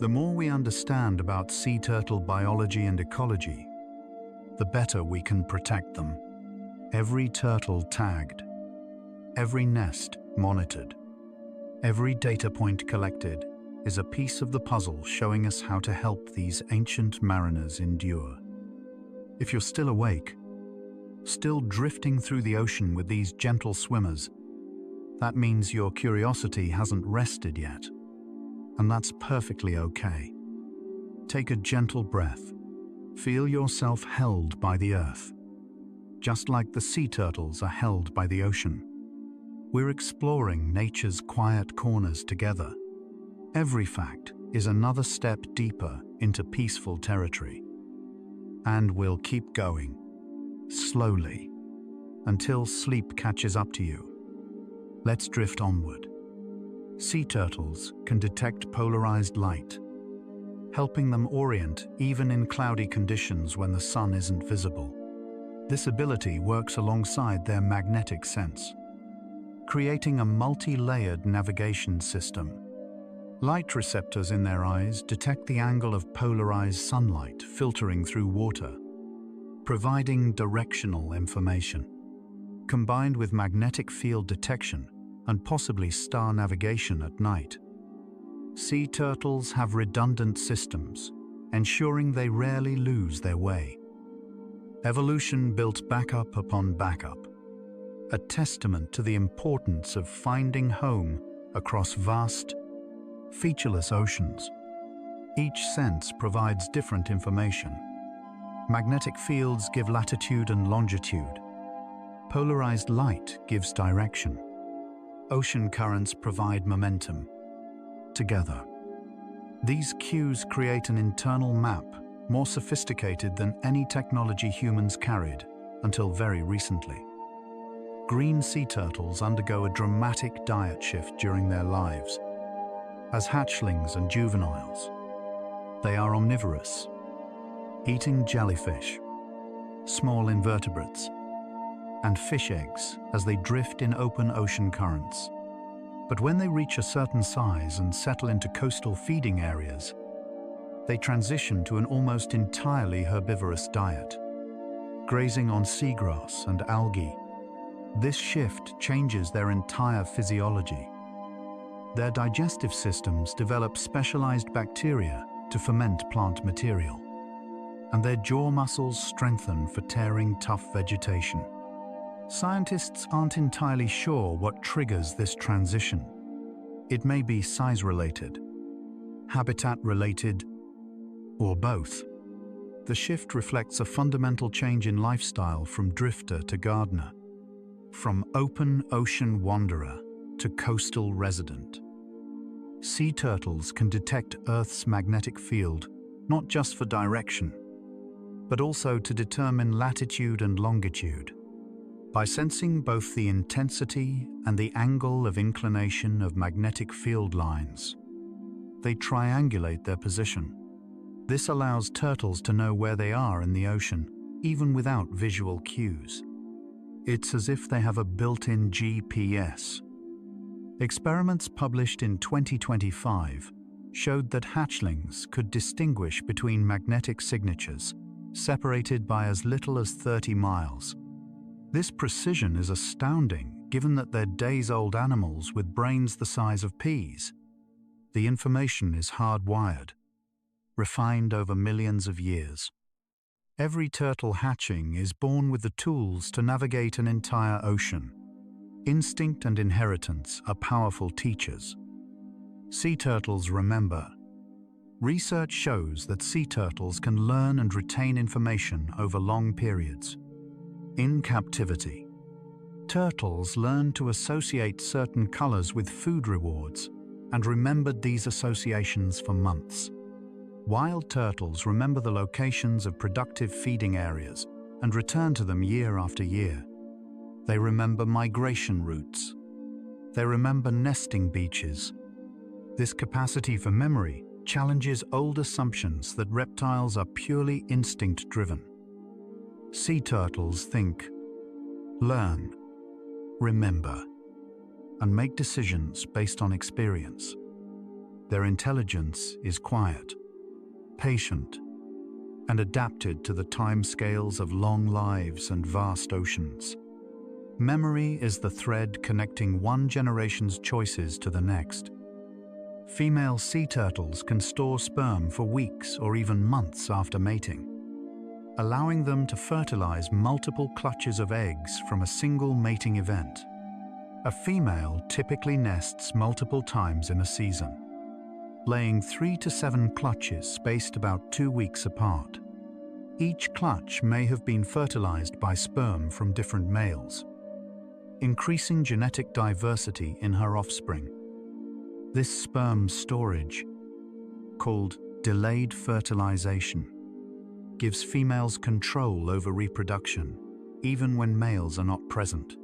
The more we understand about sea turtle biology and ecology, the better we can protect them. Every turtle tagged, every nest monitored, every data point collected is a piece of the puzzle showing us how to help these ancient mariners endure. If you're still awake, still drifting through the ocean with these gentle swimmers, that means your curiosity hasn't rested yet, and that's perfectly okay. Take a gentle breath. Feel yourself held by the earth, just like the sea turtles are held by the ocean. We're exploring nature's quiet corners together. Every fact is another step deeper into peaceful territory. And we'll keep going, slowly, until sleep catches up to you. Let's drift onward. Sea turtles can detect polarized light, helping them orient even in cloudy conditions when the sun isn't visible. This ability works alongside their magnetic sense, creating a multi-layered navigation system. Light receptors in their eyes detect the angle of polarized sunlight filtering through water, providing directional information. Combined with magnetic field detection and possibly star navigation at night, sea turtles have redundant systems, ensuring they rarely lose their way. Evolution built backup upon backup, a testament to the importance of finding home across vast, featureless oceans. Each sense provides different information. Magnetic fields give latitude and longitude. Polarized light gives direction. Ocean currents provide momentum. Together, these cues create an internal map more sophisticated than any technology humans carried until very recently. Green sea turtles undergo a dramatic diet shift during their lives. As hatchlings and juveniles, they are omnivorous, eating jellyfish, small invertebrates, and fish eggs as they drift in open ocean currents. But when they reach a certain size and settle into coastal feeding areas, they transition to an almost entirely herbivorous diet, grazing on seagrass and algae. This shift changes their entire physiology. Their digestive systems develop specialized bacteria to ferment plant material, and their jaw muscles strengthen for tearing tough vegetation. Scientists aren't entirely sure what triggers this transition. It may be size-related, habitat-related, or both. The shift reflects a fundamental change in lifestyle from drifter to gardener, from open ocean wanderer to coastal resident. Sea turtles can detect Earth's magnetic field not just for direction, but also to determine latitude and longitude. By sensing both the intensity and the angle of inclination of magnetic field lines, they triangulate their position. This allows turtles to know where they are in the ocean, even without visual cues. It's as if they have a built-in GPS. Experiments published in 2025 showed that hatchlings could distinguish between magnetic signatures, separated by as little as 30 miles. This precision is astounding given that they're days-old animals with brains the size of peas. The information is hardwired, refined over millions of years. Every turtle hatching is born with the tools to navigate an entire ocean. Instinct and inheritance are powerful teachers. Sea turtles remember. Research shows that sea turtles can learn and retain information over long periods. In captivity, turtles learn to associate certain colors with food rewards and remembered these associations for months. Wild turtles remember the locations of productive feeding areas and return to them year after year. They remember migration routes. They remember nesting beaches. This capacity for memory challenges old assumptions that reptiles are purely instinct-driven. Sea turtles think, learn, remember, and make decisions based on experience. Their intelligence is quiet, patient, and adapted to the timescales of long lives and vast oceans. Memory is the thread connecting one generation's choices to the next. Female sea turtles can store sperm for weeks or even months after mating, allowing them to fertilize multiple clutches of eggs from a single mating event. A female typically nests multiple times in a season, laying 3 to 7 clutches spaced about 2 weeks apart. Each clutch may have been fertilized by sperm from different males, increasing genetic diversity in her offspring. This sperm storage, called delayed fertilization, gives females control over reproduction, even when males are not present.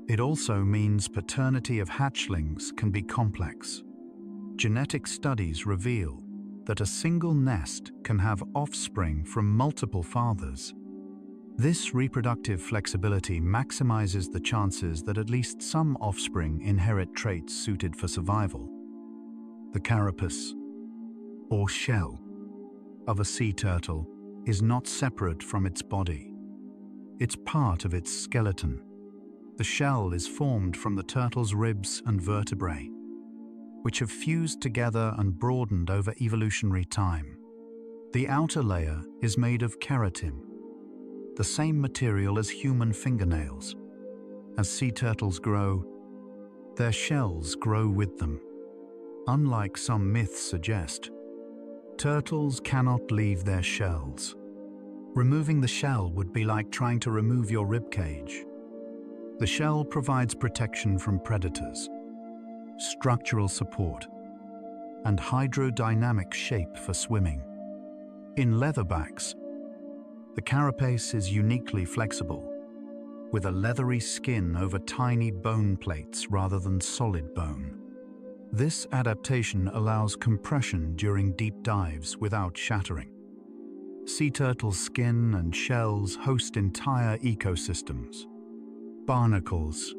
It also means paternity of hatchlings can be complex. Genetic studies reveal that a single nest can have offspring from multiple fathers. This reproductive flexibility maximizes the chances that at least some offspring inherit traits suited for survival. The carapace, or shell, of a sea turtle is not separate from its body. It's part of its skeleton. The shell is formed from the turtle's ribs and vertebrae, which have fused together and broadened over evolutionary time. The outer layer is made of keratin, the same material as human fingernails. As sea turtles grow, their shells grow with them. Unlike some myths suggest, turtles cannot leave their shells. Removing the shell would be like trying to remove your ribcage. The shell provides protection from predators, structural support, and hydrodynamic shape for swimming. In leatherbacks, the carapace is uniquely flexible, with a leathery skin over tiny bone plates rather than solid bone. This adaptation allows compression during deep dives without shattering. Sea turtle skin and shells host entire ecosystems. Barnacles,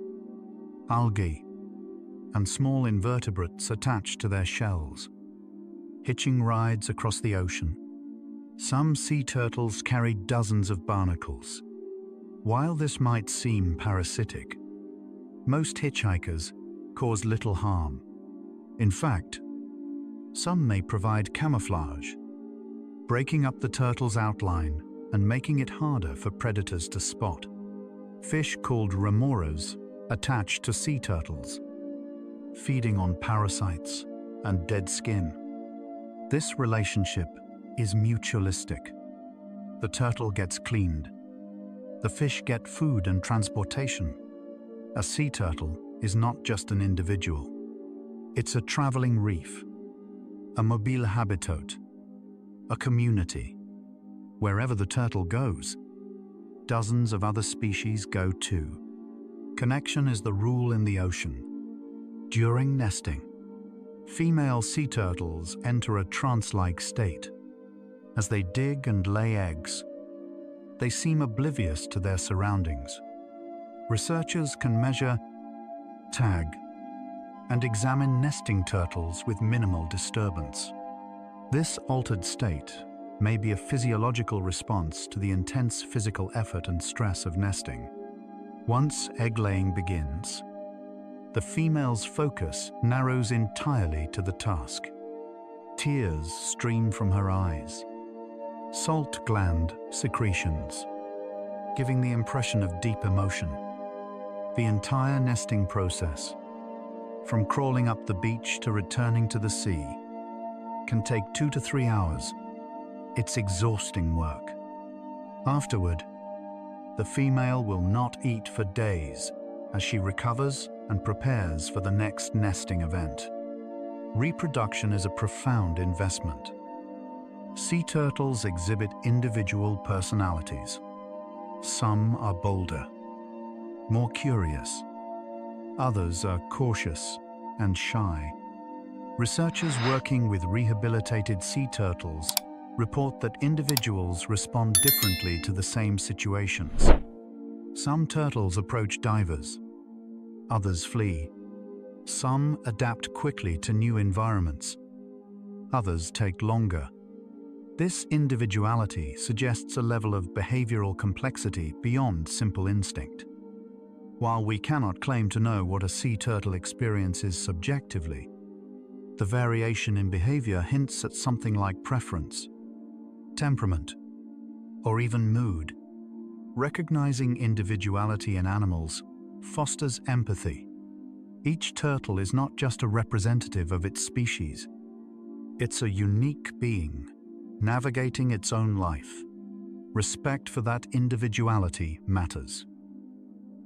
algae, and small invertebrates attached to their shells, hitching rides across the ocean. Some sea turtles carry dozens of barnacles. While this might seem parasitic, most hitchhikers cause little harm. In fact, some may provide camouflage, breaking up the turtle's outline and making it harder for predators to spot. Fish called remoras attach to sea turtles, feeding on parasites and dead skin. This relationship is mutualistic. The turtle gets cleaned. The fish get food and transportation. A sea turtle is not just an individual. It's a traveling reef, a mobile habitat, a community. Wherever the turtle goes, dozens of other species go too. Connection is the rule in the ocean. During nesting, female sea turtles enter a trance-like state. As they dig and lay eggs, they seem oblivious to their surroundings. Researchers can measure, tag, and examine nesting turtles with minimal disturbance. This altered state may be a physiological response to the intense physical effort and stress of nesting. Once egg-laying begins, the female's focus narrows entirely to the task. Tears stream from her eyes, salt gland secretions, giving the impression of deep emotion. The entire nesting process, from crawling up the beach to returning to the sea, can take 2 to 3 hours. It's exhausting work. Afterward, the female will not eat for days as she recovers and prepares for the next nesting event. Reproduction is a profound investment. Sea turtles exhibit individual personalities. Some are bolder, more curious. Others are cautious and shy. Researchers working with rehabilitated sea turtles report that individuals respond differently to the same situations. Some turtles approach divers, others flee. Some adapt quickly to new environments, others take longer. This individuality suggests a level of behavioral complexity beyond simple instinct. While we cannot claim to know what a sea turtle experiences subjectively, the variation in behavior hints at something like preference, temperament, or even mood. Recognizing individuality in animals fosters empathy. Each turtle is not just a representative of its species. It's a unique being, navigating its own life. Respect for that individuality matters.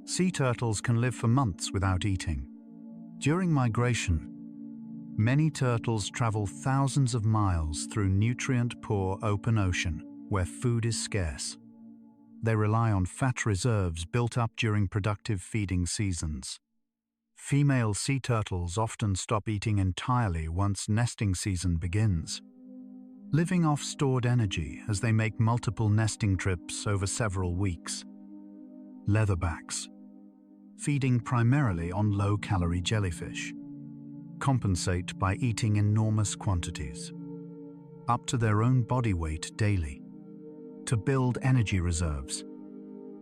Sea turtles can live for months without eating. During migration, many turtles travel thousands of miles through nutrient-poor open ocean where food is scarce. They rely on fat reserves built up during productive feeding seasons. Female sea turtles often stop eating entirely once nesting season begins, living off stored energy as they make multiple nesting trips over several weeks. Leatherbacks, feeding primarily on low-calorie jellyfish, compensate by eating enormous quantities, up to their own body weight daily, to build energy reserves.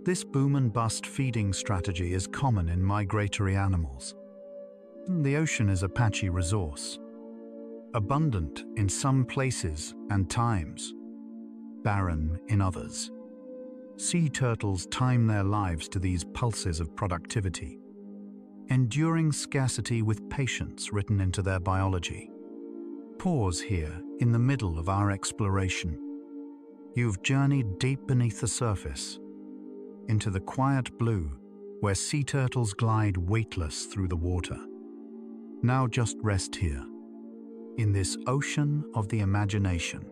This boom and bust feeding strategy is common in migratory animals. The ocean is a patchy resource, abundant in some places and times, barren in others. Sea turtles time their lives to these pulses of productivity, enduring scarcity with patience written into their biology. Pause here in the middle of our exploration. You've journeyed deep beneath the surface, into the quiet blue where sea turtles glide weightless through the water. Now just rest here, in this ocean of the imagination.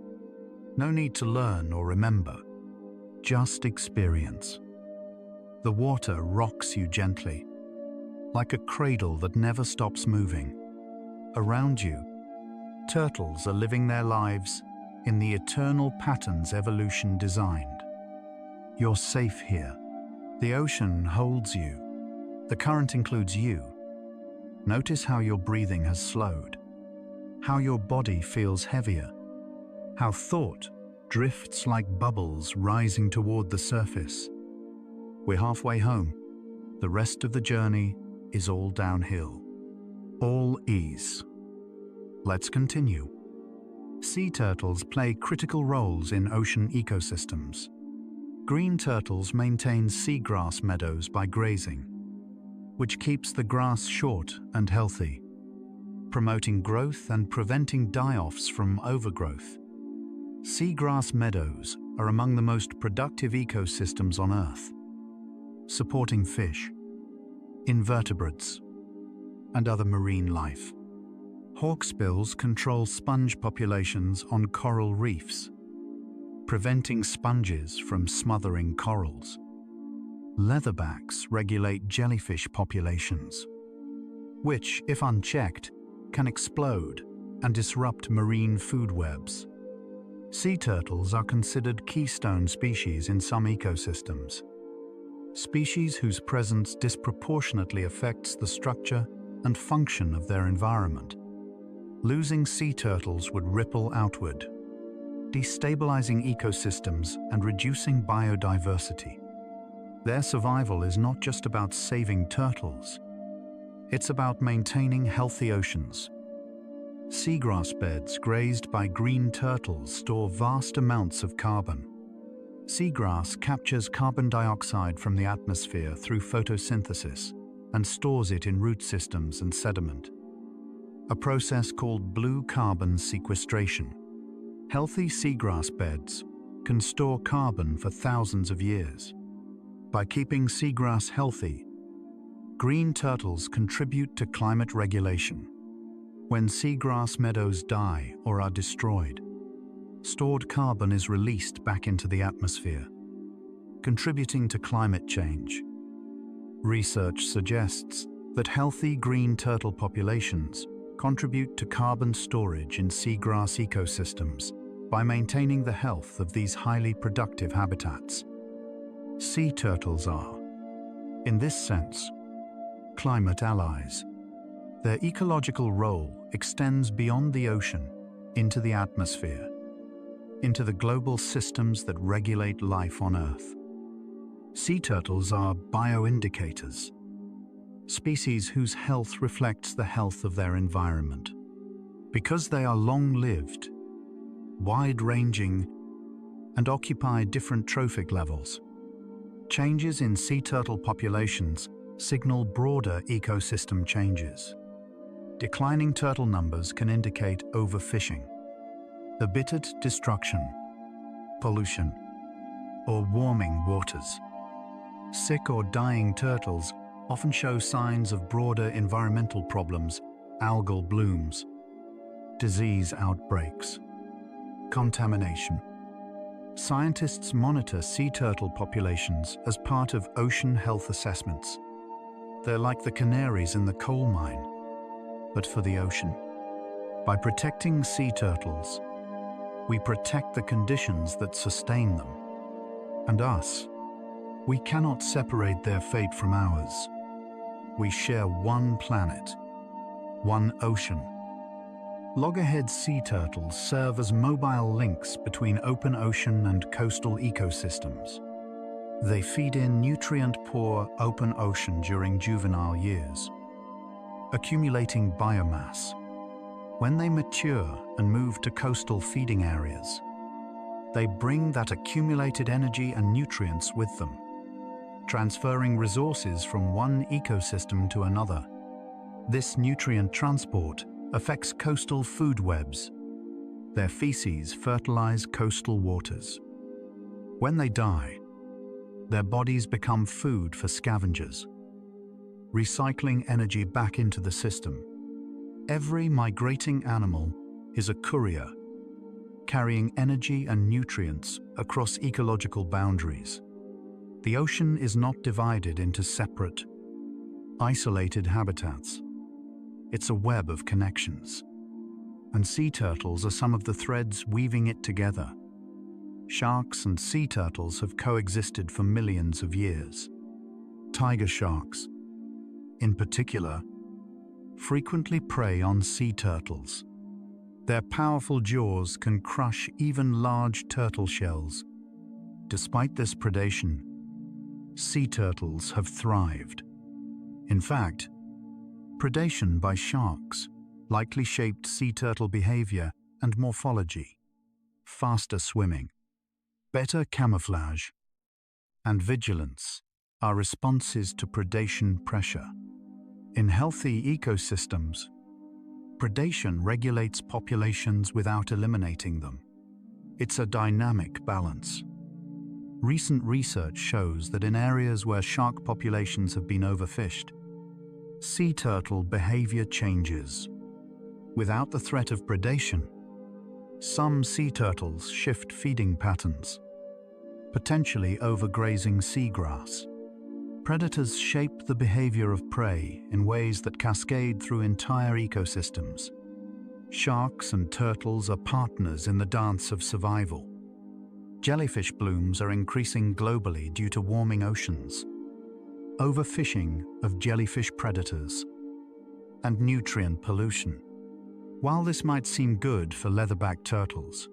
No need to learn or remember, just experience. The water rocks you gently, like a cradle that never stops moving. Around you, turtles are living their lives in the eternal patterns evolution designed. You're safe here. The ocean holds you. The current includes you. Notice how your breathing has slowed, how your body feels heavier, how thought drifts like bubbles rising toward the surface. We're halfway home. The rest of the journey is all downhill, all ease. Let's continue. Sea turtles play critical roles in ocean ecosystems. Green turtles maintain seagrass meadows by grazing, which keeps the grass short and healthy, promoting growth and preventing die-offs from overgrowth. Seagrass meadows are among the most productive ecosystems on Earth, supporting fish, invertebrates, and other marine life. Hawksbills control sponge populations on coral reefs, preventing sponges from smothering corals. Leatherbacks regulate jellyfish populations, which, if unchecked, can explode and disrupt marine food webs. Sea turtles are considered keystone species in some ecosystems, species whose presence disproportionately affects the structure and function of their environment. Losing sea turtles would ripple outward, destabilizing ecosystems and reducing biodiversity. Their survival is not just about saving turtles. It's about maintaining healthy oceans. Seagrass beds grazed by green turtles store vast amounts of carbon. Seagrass captures carbon dioxide from the atmosphere through photosynthesis and stores it in root systems and sediment, a process called blue carbon sequestration. Healthy seagrass beds can store carbon for thousands of years. By keeping seagrass healthy, green turtles contribute to climate regulation. When seagrass meadows die or are destroyed, stored carbon is released back into the atmosphere, contributing to climate change. Research suggests that healthy green turtle populations contribute to carbon storage in seagrass ecosystems by maintaining the health of these highly productive habitats. Sea turtles are, in this sense, climate allies. Their ecological role extends beyond the ocean into the atmosphere, into the global systems that regulate life on Earth. Sea turtles are bioindicators, species whose health reflects the health of their environment. Because they are long-lived, wide-ranging, and occupy different trophic levels, changes in sea turtle populations signal broader ecosystem changes. Declining turtle numbers can indicate overfishing, embittered destruction, pollution, or warming waters. Sick or dying turtles often show signs of broader environmental problems, algal blooms, disease outbreaks, contamination. Scientists monitor sea turtle populations as part of ocean health assessments. They're like the canaries in the coal mine, but for the ocean. By protecting sea turtles, we protect the conditions that sustain them. And us. We cannot separate their fate from ours. We share one planet, one ocean. Loggerhead sea turtles serve as mobile links between open ocean and coastal ecosystems. They feed in nutrient-poor open ocean during juvenile years, accumulating biomass. When they mature and move to coastal feeding areas, they bring that accumulated energy and nutrients with them, transferring resources from one ecosystem to another. This nutrient transport affects coastal food webs. Their feces fertilize coastal waters. When they die, their bodies become food for scavengers, recycling energy back into the system. Every migrating animal is a courier, carrying energy and nutrients across ecological boundaries. The ocean is not divided into separate, isolated habitats. It's a web of connections. And sea turtles are some of the threads weaving it together. Sharks and sea turtles have coexisted for millions of years. Tiger sharks, in particular, frequently prey on sea turtles. Their powerful jaws can crush even large turtle shells. Despite this predation, sea turtles have thrived. In fact, predation by sharks likely shaped sea turtle behavior and morphology. Faster swimming, better camouflage, and vigilance are responses to predation pressure. In healthy ecosystems, predation regulates populations without eliminating them. It's a dynamic balance. Recent research shows that in areas where shark populations have been overfished, sea turtle behavior changes. Without the threat of predation, some sea turtles shift feeding patterns, potentially overgrazing seagrass. Predators shape the behavior of prey in ways that cascade through entire ecosystems. Sharks and turtles are partners in the dance of survival. Jellyfish blooms are increasing globally due to warming oceans, overfishing of jellyfish predators, and nutrient pollution. While this might seem good for leatherback turtles,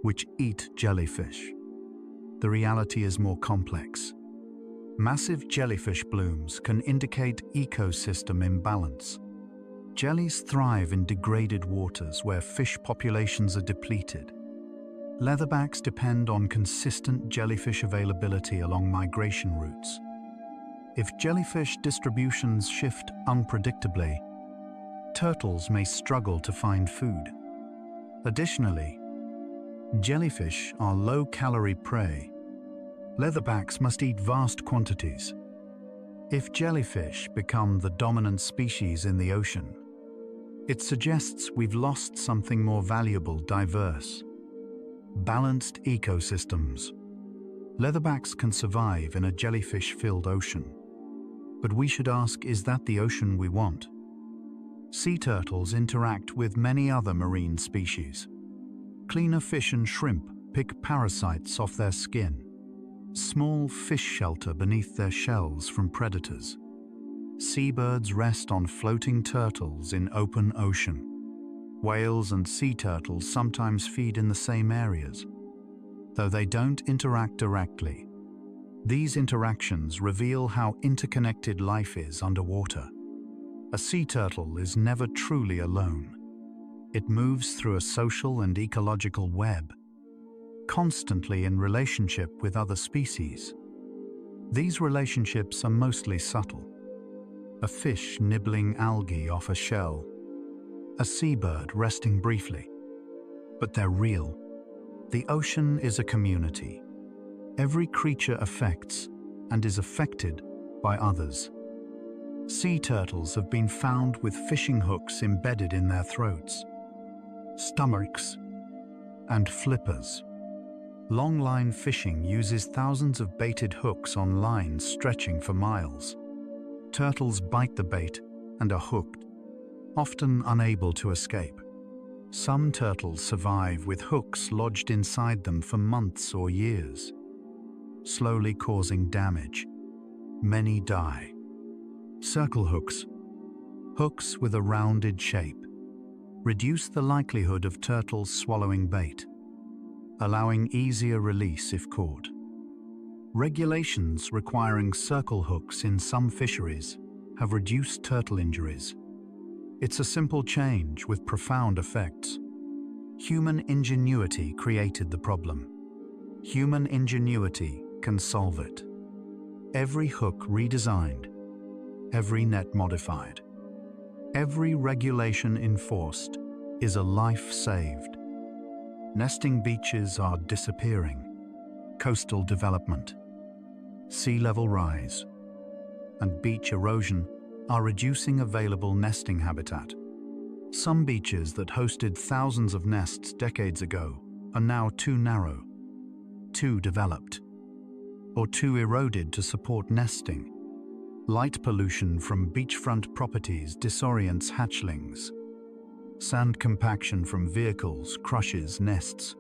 which eat jellyfish, the reality is more complex. Massive jellyfish blooms can indicate ecosystem imbalance. Jellies thrive in degraded waters where fish populations are depleted. Leatherbacks depend on consistent jellyfish availability along migration routes. If jellyfish distributions shift unpredictably, turtles may struggle to find food. Additionally, jellyfish are low-calorie prey. Leatherbacks must eat vast quantities. If jellyfish become the dominant species in the ocean, it suggests we've lost something more valuable: diverse, balanced ecosystems. Leatherbacks can survive in a jellyfish-filled ocean. But we should ask, is that the ocean we want? Sea turtles interact with many other marine species. Cleaner fish and shrimp pick parasites off their skin. Small fish shelter beneath their shells from predators. Seabirds rest on floating turtles in open ocean. Whales and sea turtles sometimes feed in the same areas, though they don't interact directly. These interactions reveal how interconnected life is underwater. A sea turtle is never truly alone. It moves through a social and ecological web, constantly in relationship with other species. These relationships are mostly subtle. A fish nibbling algae off a shell, a seabird resting briefly. But they're real. The ocean is a community. Every creature affects and is affected by others. Sea turtles have been found with fishing hooks embedded in their throats, stomachs, and flippers. Longline fishing uses thousands of baited hooks on lines stretching for miles. Turtles bite the bait and are hooked, often unable to escape. Some turtles survive with hooks lodged inside them for months or years, slowly causing damage. Many die. Circle hooks, hooks with a rounded shape, reduce the likelihood of turtles swallowing bait, allowing easier release if caught. Regulations requiring circle hooks in some fisheries have reduced turtle injuries. It's a simple change with profound effects. Human ingenuity created the problem. Human ingenuity can solve it. Every hook redesigned, every net modified, every regulation enforced is a life saved. Nesting beaches are disappearing. Coastal development, sea level rise, and beach erosion are reducing available nesting habitat. Some beaches that hosted thousands of nests decades ago are now too narrow, too developed, or too eroded to support nesting. Light pollution from beachfront properties disorients hatchlings. Sand compaction from vehicles crushes nests.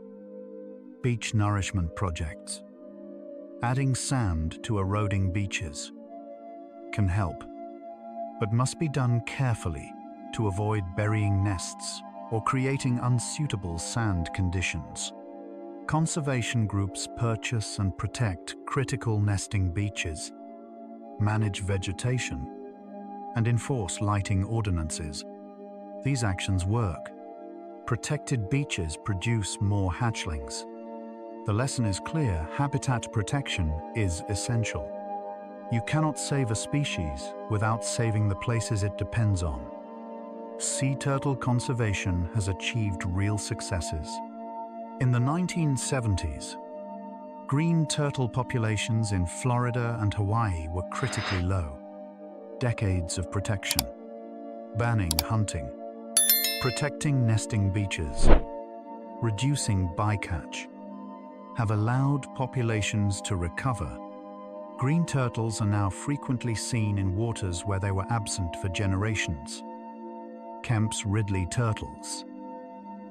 Beach nourishment projects. Adding sand to eroding beaches can help, but must be done carefully to avoid burying nests or creating unsuitable sand conditions. Conservation groups purchase and protect critical nesting beaches, manage vegetation, and enforce lighting ordinances. These actions work. Protected beaches produce more hatchlings. The lesson is clear: habitat protection is essential. You cannot save a species without saving the places it depends on. Sea turtle conservation has achieved real successes. In the 1970s, green turtle populations in Florida and Hawaii were critically low. Decades of protection, banning hunting, protecting nesting beaches, reducing bycatch, have allowed populations to recover. Green turtles are now frequently seen in waters where they were absent for generations. Kemp's Ridley turtles,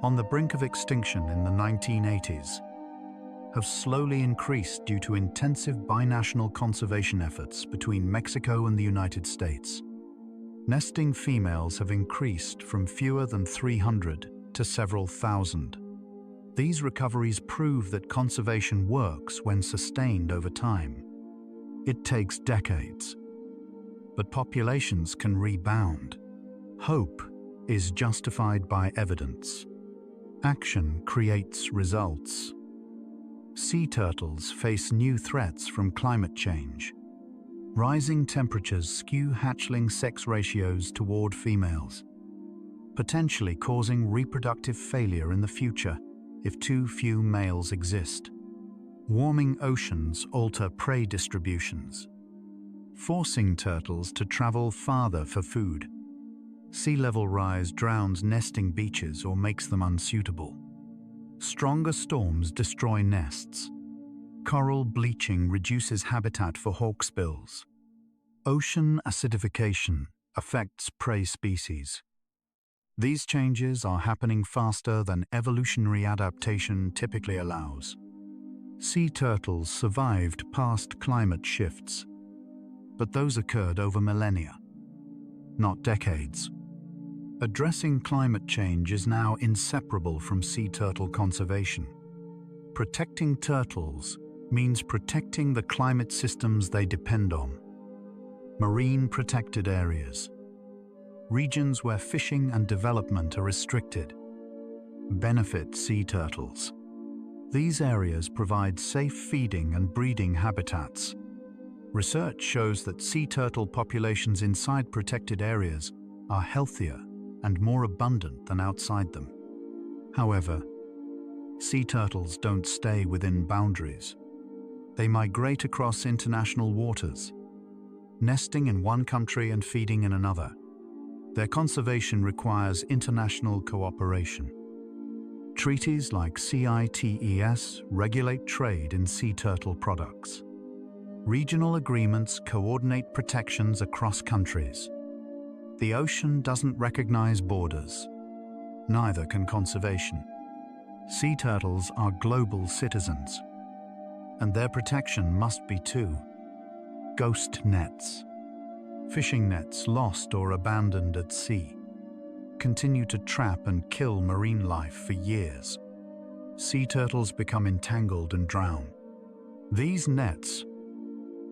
on the brink of extinction in the 1980s, have slowly increased due to intensive binational conservation efforts between Mexico and the United States. Nesting females have increased from fewer than 300 to several thousand. These recoveries prove that conservation works when sustained over time. It takes decades, but populations can rebound. Hope is justified by evidence. Action creates results. Sea turtles face new threats from climate change. Rising temperatures skew hatchling sex ratios toward females, potentially causing reproductive failure in the future if too few males exist. Warming oceans alter prey distributions, forcing turtles to travel farther for food. Sea level rise drowns nesting beaches or makes them unsuitable. Stronger storms destroy nests. Coral bleaching reduces habitat for hawksbills. Ocean acidification affects prey species. These changes are happening faster than evolutionary adaptation typically allows. Sea turtles survived past climate shifts, but those occurred over millennia, not decades. Addressing climate change is now inseparable from sea turtle conservation. Protecting turtles means protecting the climate systems they depend on. Marine protected areas, regions where fishing and development are restricted, benefit sea turtles. These areas provide safe feeding and breeding habitats. Research shows that sea turtle populations inside protected areas are healthier and more abundant than outside them. However, sea turtles don't stay within boundaries. They migrate across international waters, nesting in one country and feeding in another. Their conservation requires international cooperation. Treaties like CITES regulate trade in sea turtle products. Regional agreements coordinate protections across countries. The ocean doesn't recognize borders. Neither can conservation. Sea turtles are global citizens, and their protection must be too. Ghost nets. Fishing nets lost or abandoned at sea continue to trap and kill marine life for years. Sea turtles become entangled and drown. These nets,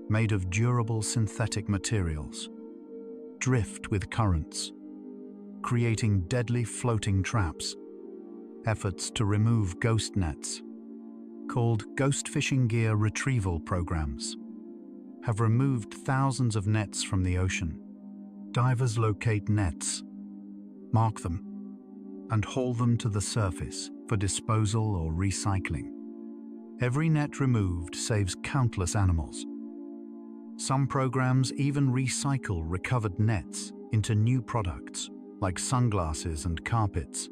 made of durable synthetic materials, drift with currents, creating deadly floating traps. Efforts to remove ghost nets, called ghost fishing gear retrieval programs, have removed thousands of nets from the ocean. Divers locate nets, mark them, and haul them to the surface for disposal or recycling. Every net removed saves countless animals. Some programs even recycle recovered nets into new products, like sunglasses and carpets.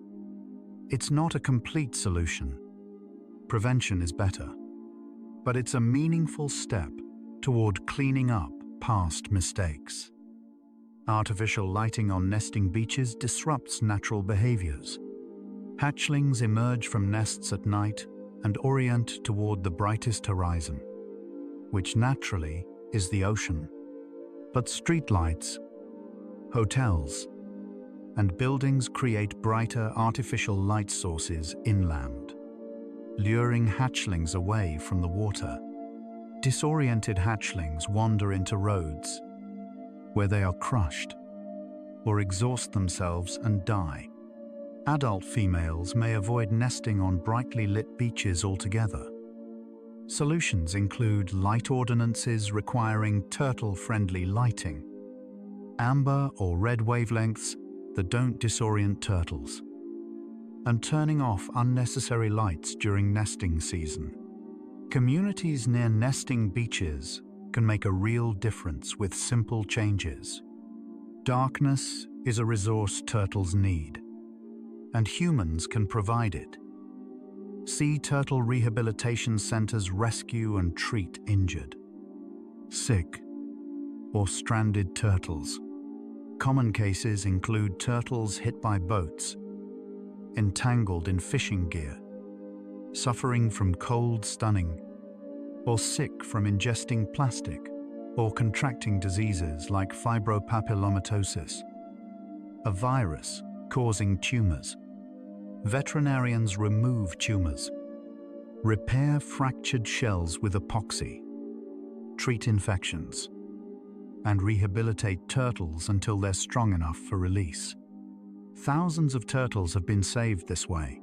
It's not a complete solution. Prevention is better, but it's a meaningful step toward cleaning up past mistakes. Artificial lighting on nesting beaches disrupts natural behaviors. Hatchlings emerge from nests at night and orient toward the brightest horizon, which naturally is the ocean. But streetlights, hotels, and buildings create brighter artificial light sources inland, luring hatchlings away from the water. Disoriented hatchlings wander into roads, where they are crushed or exhaust themselves and die. Adult females may avoid nesting on brightly lit beaches altogether. Solutions include light ordinances requiring turtle-friendly lighting, amber or red wavelengths that don't disorient turtles, and turning off unnecessary lights during nesting season. Communities near nesting beaches can make a real difference with simple changes. Darkness is a resource turtles need, and humans can provide it. Sea turtle rehabilitation centers rescue and treat injured, sick, or stranded turtles. Common cases include turtles hit by boats, entangled in fishing gear, suffering from cold stunning, or sick from ingesting plastic or contracting diseases like fibropapillomatosis, a virus causing tumors. Veterinarians remove tumors, repair fractured shells with epoxy, treat infections, and rehabilitate turtles until they're strong enough for release. Thousands of turtles have been saved this way.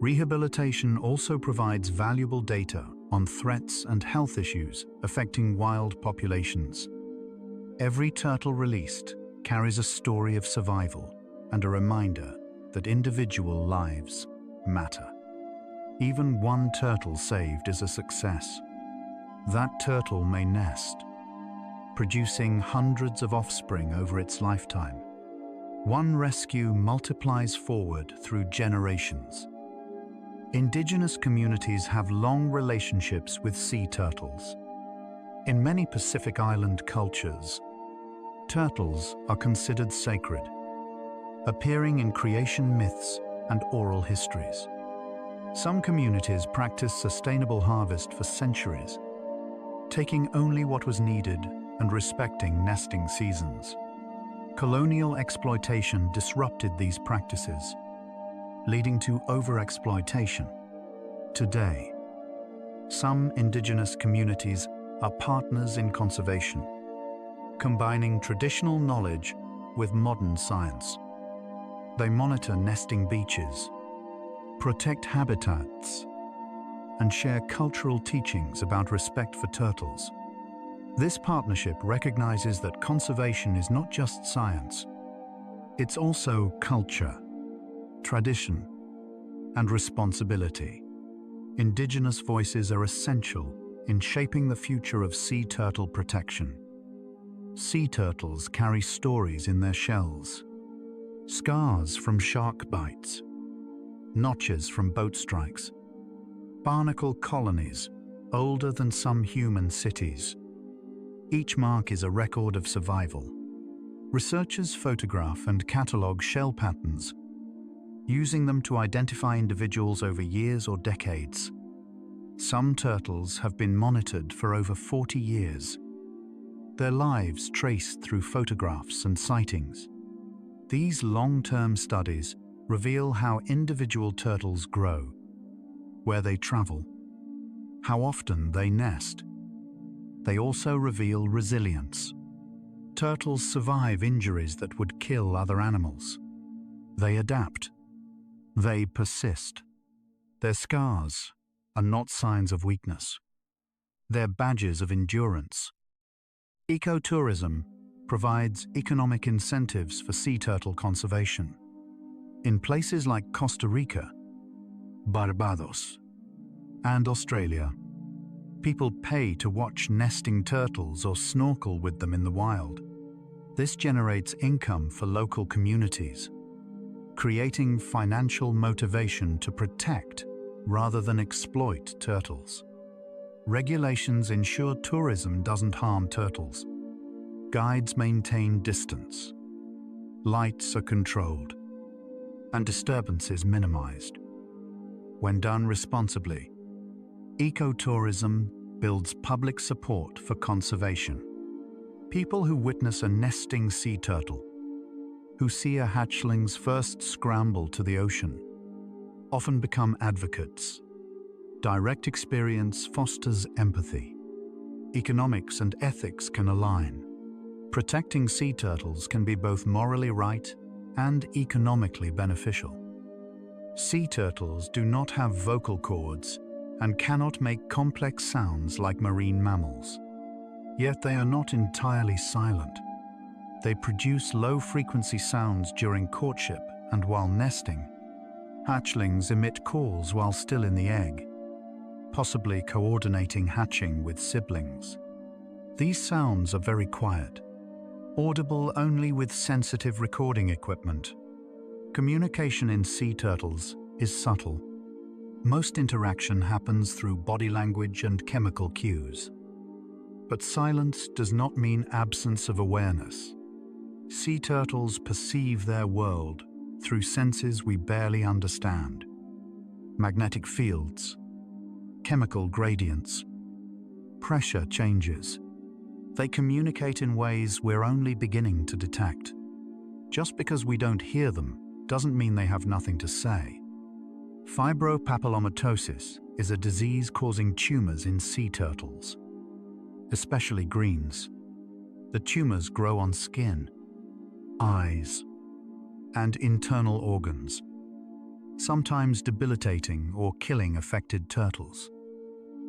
Rehabilitation also provides valuable data on threats and health issues affecting wild populations. Every turtle released carries a story of survival and a reminder that individual lives matter. Even one turtle saved is a success. That turtle may nest, producing hundreds of offspring over its lifetime. One rescue multiplies forward through generations. Indigenous communities have long relationships with sea turtles. In many Pacific Island cultures, turtles are considered sacred, appearing in creation myths and oral histories. Some communities practice sustainable harvest for centuries, taking only what was needed and respecting nesting seasons. Colonial exploitation disrupted these practices, leading to overexploitation. Today, some indigenous communities are partners in conservation, combining traditional knowledge with modern science. They monitor nesting beaches, protect habitats, and share cultural teachings about respect for turtles. This partnership recognizes that conservation is not just science, it's also culture, tradition, and responsibility. Indigenous voices are essential in shaping the future of sea turtle protection. Sea turtles carry stories in their shells, scars from shark bites, notches from boat strikes, barnacle colonies older than some human cities. Each mark is a record of survival. Researchers photograph and catalog shell patterns, using them to identify individuals over years or decades. Some turtles have been monitored for over 40 years, their lives traced through photographs and sightings. These long-term studies reveal how individual turtles grow, where they travel, how often they nest. They also reveal resilience. Turtles survive injuries that would kill other animals. They adapt. They persist. Their scars are not signs of weakness. They're badges of endurance. Ecotourism provides economic incentives for sea turtle conservation. In places like Costa Rica, Barbados, and Australia, people pay to watch nesting turtles or snorkel with them in the wild. This generates income for local communities, creating financial motivation to protect rather than exploit turtles. Regulations ensure tourism doesn't harm turtles. Guides maintain distance. Lights are controlled, and disturbances minimized. When done responsibly, ecotourism builds public support for conservation. People who witness a nesting sea turtle, who see a hatchling's first scramble to the ocean, often become advocates. Direct experience fosters empathy. Economics and ethics can align. Protecting sea turtles can be both morally right and economically beneficial. Sea turtles do not have vocal cords and cannot make complex sounds like marine mammals. Yet they are not entirely silent. They produce low-frequency sounds during courtship and while nesting. Hatchlings emit calls while still in the egg, possibly coordinating hatching with siblings. These sounds are very quiet, audible only with sensitive recording equipment. Communication in sea turtles is subtle. Most interaction happens through body language and chemical cues. But silence does not mean absence of awareness. Sea turtles perceive their world through senses we barely understand. Magnetic fields, chemical gradients, pressure changes. They communicate in ways we're only beginning to detect. Just because we don't hear them doesn't mean they have nothing to say. Fibropapillomatosis is a disease causing tumors in sea turtles. especially greens. The tumors grow on skin, eyes, and internal organs, sometimes debilitating or killing affected turtles.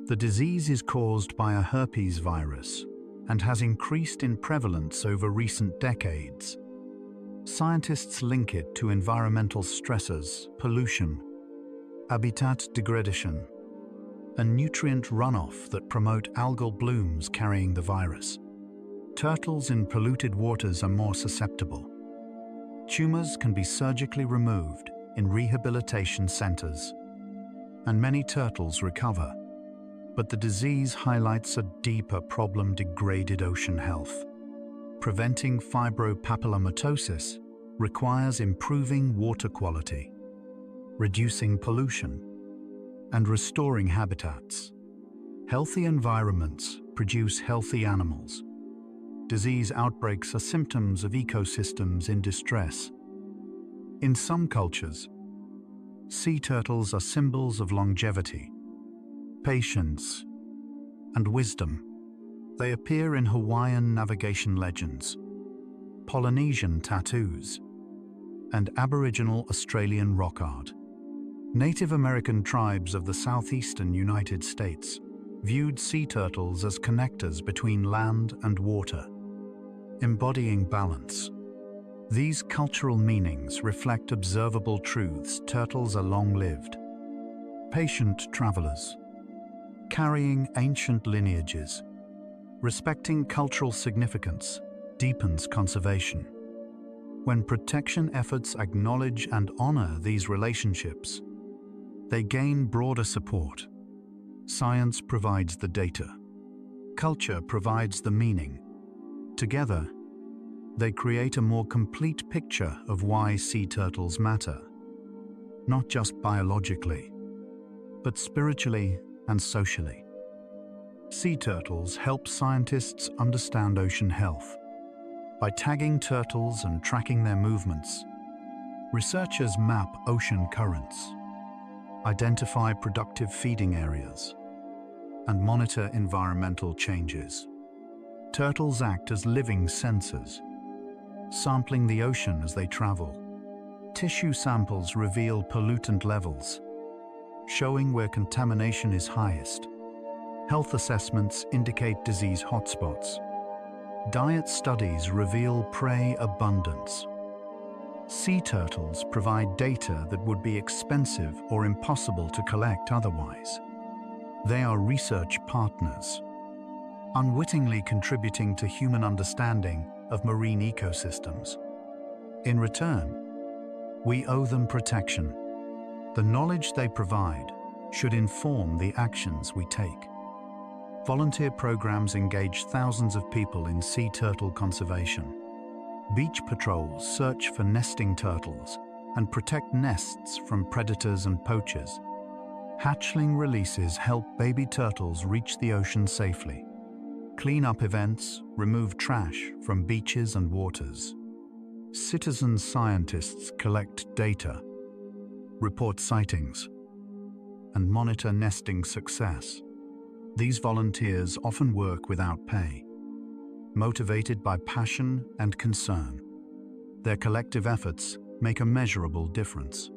The disease is caused by a herpes virus and has increased in prevalence over recent decades. Scientists link it to environmental stressors, pollution, habitat degradation, and nutrient runoff that promote algal blooms carrying the virus. Turtles in polluted waters are more susceptible. Tumors can be surgically removed in rehabilitation centers, and many turtles recover. But the disease highlights a deeper problem: degraded ocean health. Preventing fibropapillomatosis requires improving water quality, reducing pollution, and restoring habitats. Healthy environments produce healthy animals. Disease outbreaks are symptoms of ecosystems in distress. In some cultures, sea turtles are symbols of longevity, patience, and wisdom. They appear in Hawaiian navigation legends, Polynesian tattoos, and Aboriginal Australian rock art. Native American tribes of the southeastern United States viewed sea turtles as connectors between land and water, embodying balance. These cultural meanings reflect observable truths. Turtles are long-lived, patient travelers, carrying ancient lineages. Respecting cultural significance deepens conservation. When protection efforts acknowledge and honor these relationships, they gain broader support. Science provides the data. Culture provides the meaning. Together, they create a more complete picture of why sea turtles matter, not just biologically, but spiritually and socially. Sea turtles help scientists understand ocean health. By tagging turtles and tracking their movements, researchers map ocean currents, identify productive feeding areas, and monitor environmental changes. Turtles act as living sensors, sampling the ocean as they travel. Tissue samples reveal pollutant levels, showing where contamination is highest. Health assessments indicate disease hotspots. Diet studies reveal prey abundance. Sea turtles provide data that would be expensive or impossible to collect otherwise. They are research partners, unwittingly contributing to human understanding of marine ecosystems. In return, we owe them protection. The knowledge they provide should inform the actions we take. Volunteer programs engage thousands of people in sea turtle conservation. Beach patrols search for nesting turtles and protect nests from predators and poachers. Hatchling releases help baby turtles reach the ocean safely. Cleanup events remove trash from beaches and waters. Citizen scientists collect data, report sightings, and monitor nesting success. These volunteers often work without pay, motivated by passion and concern. Their collective efforts make a measurable difference.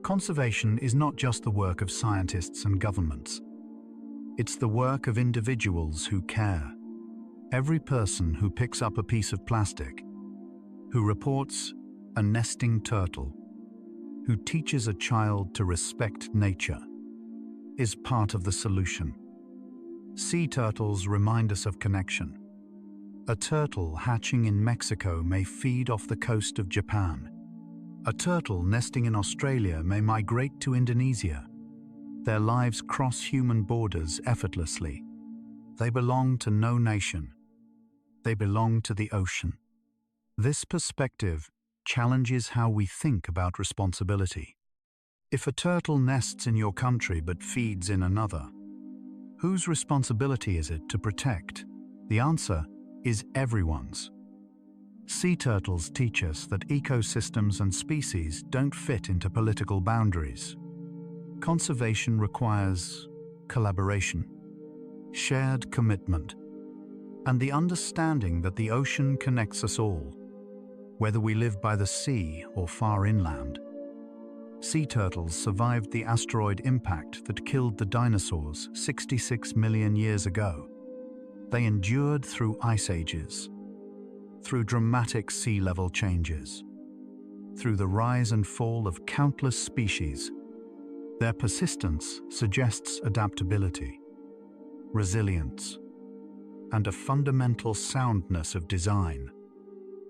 Conservation is not just the work of scientists and governments. It's the work of individuals who care. Every person who picks up a piece of plastic, who reports a nesting turtle, who teaches a child to respect nature, is part of the solution. Sea turtles remind us of connection. A turtle hatching in Mexico may feed off the coast of Japan. A turtle nesting in Australia may migrate to Indonesia. Their lives cross human borders effortlessly. They belong to no nation. They belong to the ocean. This perspective challenges how we think about responsibility. If a turtle nests in your country but feeds in another, whose responsibility is it to protect? The answer is everyone's. Sea turtles teach us that ecosystems and species don't fit into political boundaries. Conservation requires collaboration, shared commitment, and the understanding that the ocean connects us all, whether we live by the sea or far inland. Sea turtles survived the asteroid impact that killed the dinosaurs 66 million years ago. They endured through ice ages, through dramatic sea level changes, through the rise and fall of countless species. Their persistence suggests adaptability, resilience, and a fundamental soundness of design.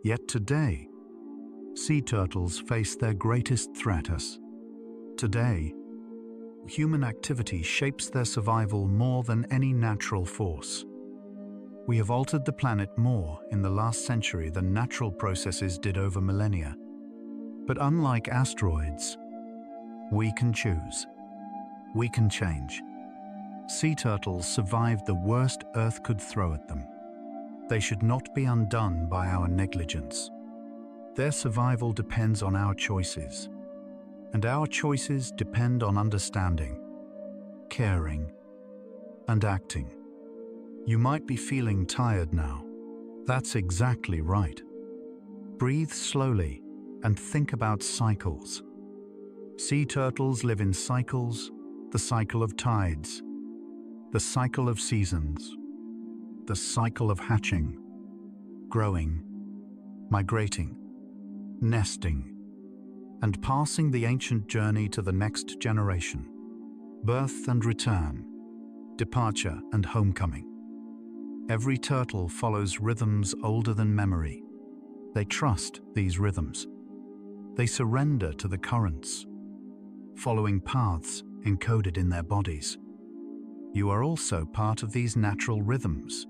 Yet today, sea turtles face their greatest threat. Today, human activity shapes their survival more than any natural force. We have altered the planet more in the last century than natural processes did over millennia. But unlike asteroids, we can choose. We can change. Sea turtles survived the worst Earth could throw at them. They should not be undone by our negligence. Their survival depends on our choices, and our choices depend on understanding, caring, and acting. You might be feeling tired now. That's exactly right. Breathe slowly and think about cycles. Sea turtles live in cycles, the cycle of tides, the cycle of seasons, the cycle of hatching, growing, migrating, nesting, and passing the ancient journey to the next generation. Birth and return, departure and homecoming. Every turtle follows rhythms older than memory. They trust these rhythms. They surrender to the currents, following paths encoded in their bodies. You are also part of these natural rhythms.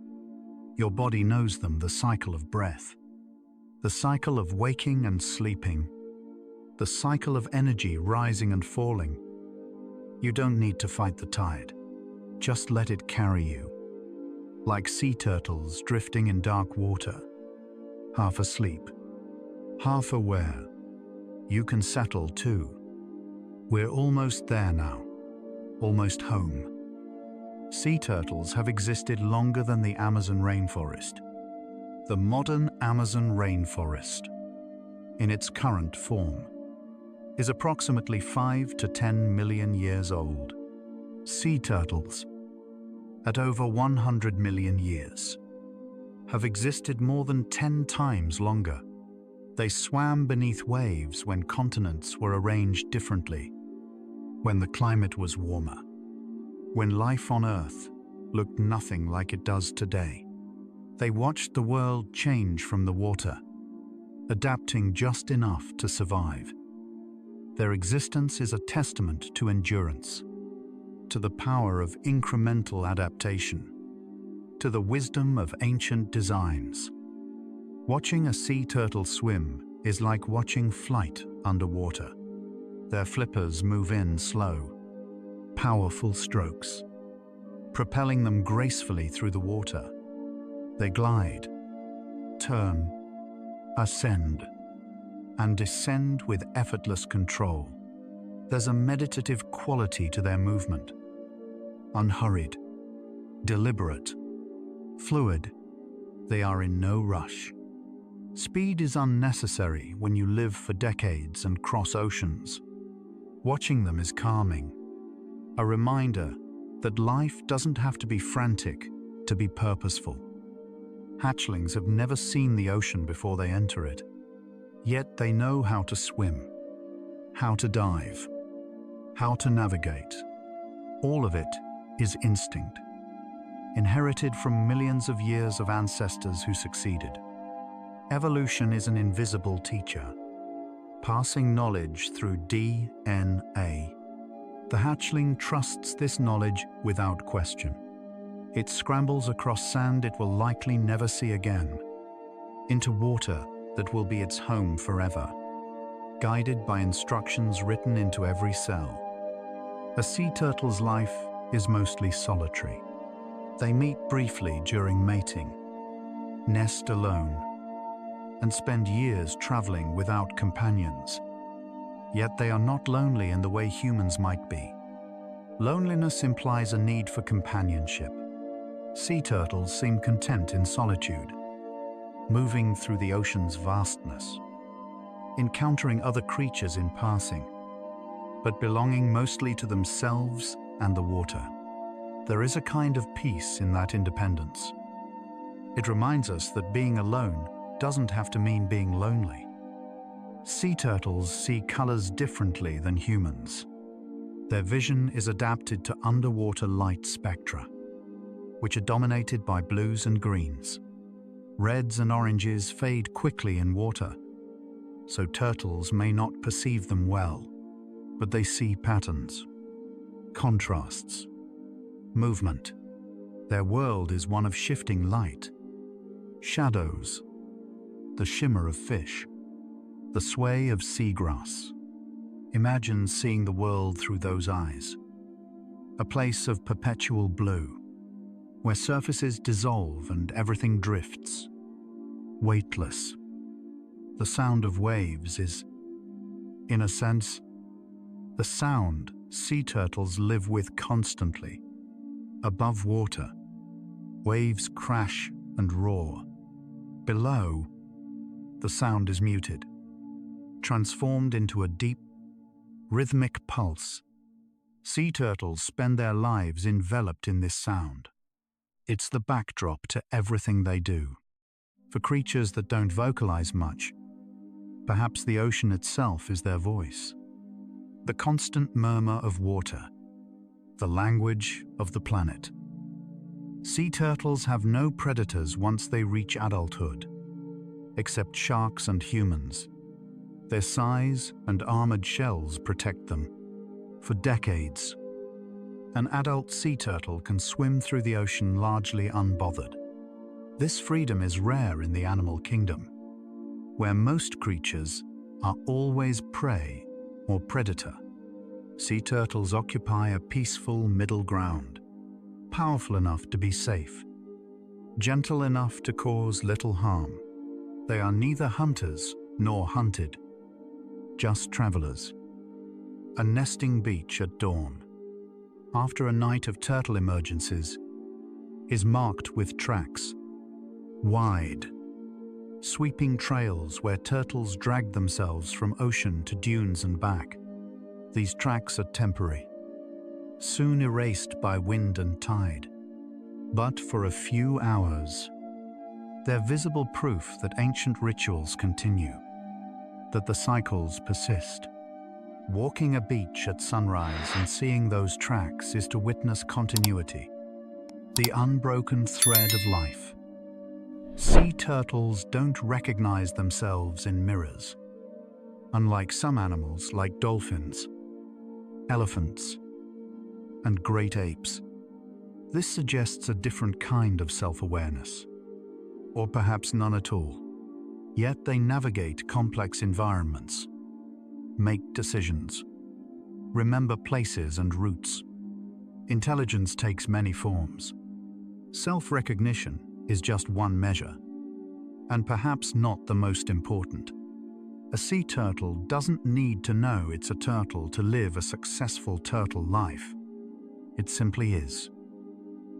Your body knows them: the cycle of breath, the cycle of waking and sleeping, the cycle of energy rising and falling. You don't need to fight the tide. Just let it carry you. Like sea turtles drifting in dark water, half asleep, half aware. You can settle too. We're almost there now, almost home. Sea turtles have existed longer than the Amazon rainforest. The modern Amazon rainforest, in its current form, is approximately 5 to 10 million years old. Sea turtles, at over 100 million years, have existed more than 10 times longer. They swam beneath waves when continents were arranged differently, when the climate was warmer, when life on Earth looked nothing like it does today. They watched the world change from the water, adapting just enough to survive. Their existence is a testament to endurance, to the power of incremental adaptation, to the wisdom of ancient designs. Watching a sea turtle swim is like watching flight underwater. Their flippers move in slow, powerful strokes, propelling them gracefully through the water. They glide, turn, ascend, and descend with effortless control. There's a meditative quality to their movement. Unhurried, deliberate, fluid, they are in no rush. Speed is unnecessary when you live for decades and cross oceans. Watching them is calming, a reminder that life doesn't have to be frantic to be purposeful. Hatchlings have never seen the ocean before they enter it, yet they know how to swim, how to dive, how to navigate. All of it is instinct, inherited from millions of years of ancestors who succeeded. Evolution is an invisible teacher, passing knowledge through DNA. The hatchling trusts this knowledge without question. It scrambles across sand it will likely never see again, into water that will be its home forever, guided by instructions written into every cell. A sea turtle's life is mostly solitary. They meet briefly during mating, nest alone, and spend years traveling without companions. Yet they are not lonely in the way humans might be. Loneliness implies a need for companionship, Sea turtles seem content in solitude, moving through the ocean's vastness, encountering other creatures in passing, but belonging mostly to themselves and the water. There is a kind of peace in that independence. It reminds us that being alone doesn't have to mean being lonely. Sea turtles see colors differently than humans. Their vision is adapted to underwater light spectra, which are dominated by blues and greens. Reds and oranges fade quickly in water, so turtles may not perceive them well, but they see patterns, contrasts, movement. Their world is one of shifting light, shadows, the shimmer of fish, the sway of seagrass. Imagine seeing the world through those eyes. A place of perpetual blue, where surfaces dissolve and everything drifts, weightless. The sound of waves is, in a sense, the sound sea turtles live with constantly. Above water, waves crash and roar. Below, the sound is muted, transformed into a deep, rhythmic pulse. Sea turtles spend their lives enveloped in this sound. It's the backdrop to everything they do. For creatures that don't vocalize much, perhaps the ocean itself is their voice. The constant murmur of water, the language of the planet. Sea turtles have no predators once they reach adulthood, except sharks and humans. Their size and armored shells protect them. For decades, an adult sea turtle can swim through the ocean largely unbothered. This freedom is rare in the animal kingdom, where most creatures are always prey or predator. Sea turtles occupy a peaceful middle ground, powerful enough to be safe, gentle enough to cause little harm. They are neither hunters nor hunted, just travelers. A nesting beach at dawn, after a night of turtle emergencies, is marked with tracks, wide, sweeping trails where turtles drag themselves from ocean to dunes and back. These tracks are temporary, soon erased by wind and tide. But for a few hours, they're visible proof that ancient rituals continue, that the cycles persist. Walking a beach at sunrise and seeing those tracks is to witness continuity, the unbroken thread of life. Sea turtles don't recognize themselves in mirrors. Unlike some animals like dolphins, elephants, and great apes, this suggests a different kind of self-awareness, or perhaps none at all. Yet they navigate complex environments, make decisions, remember places and routes. Intelligence takes many forms. Self-recognition is just one measure, and perhaps not the most important. A sea turtle doesn't need to know it's a turtle to live a successful turtle life. It simply is.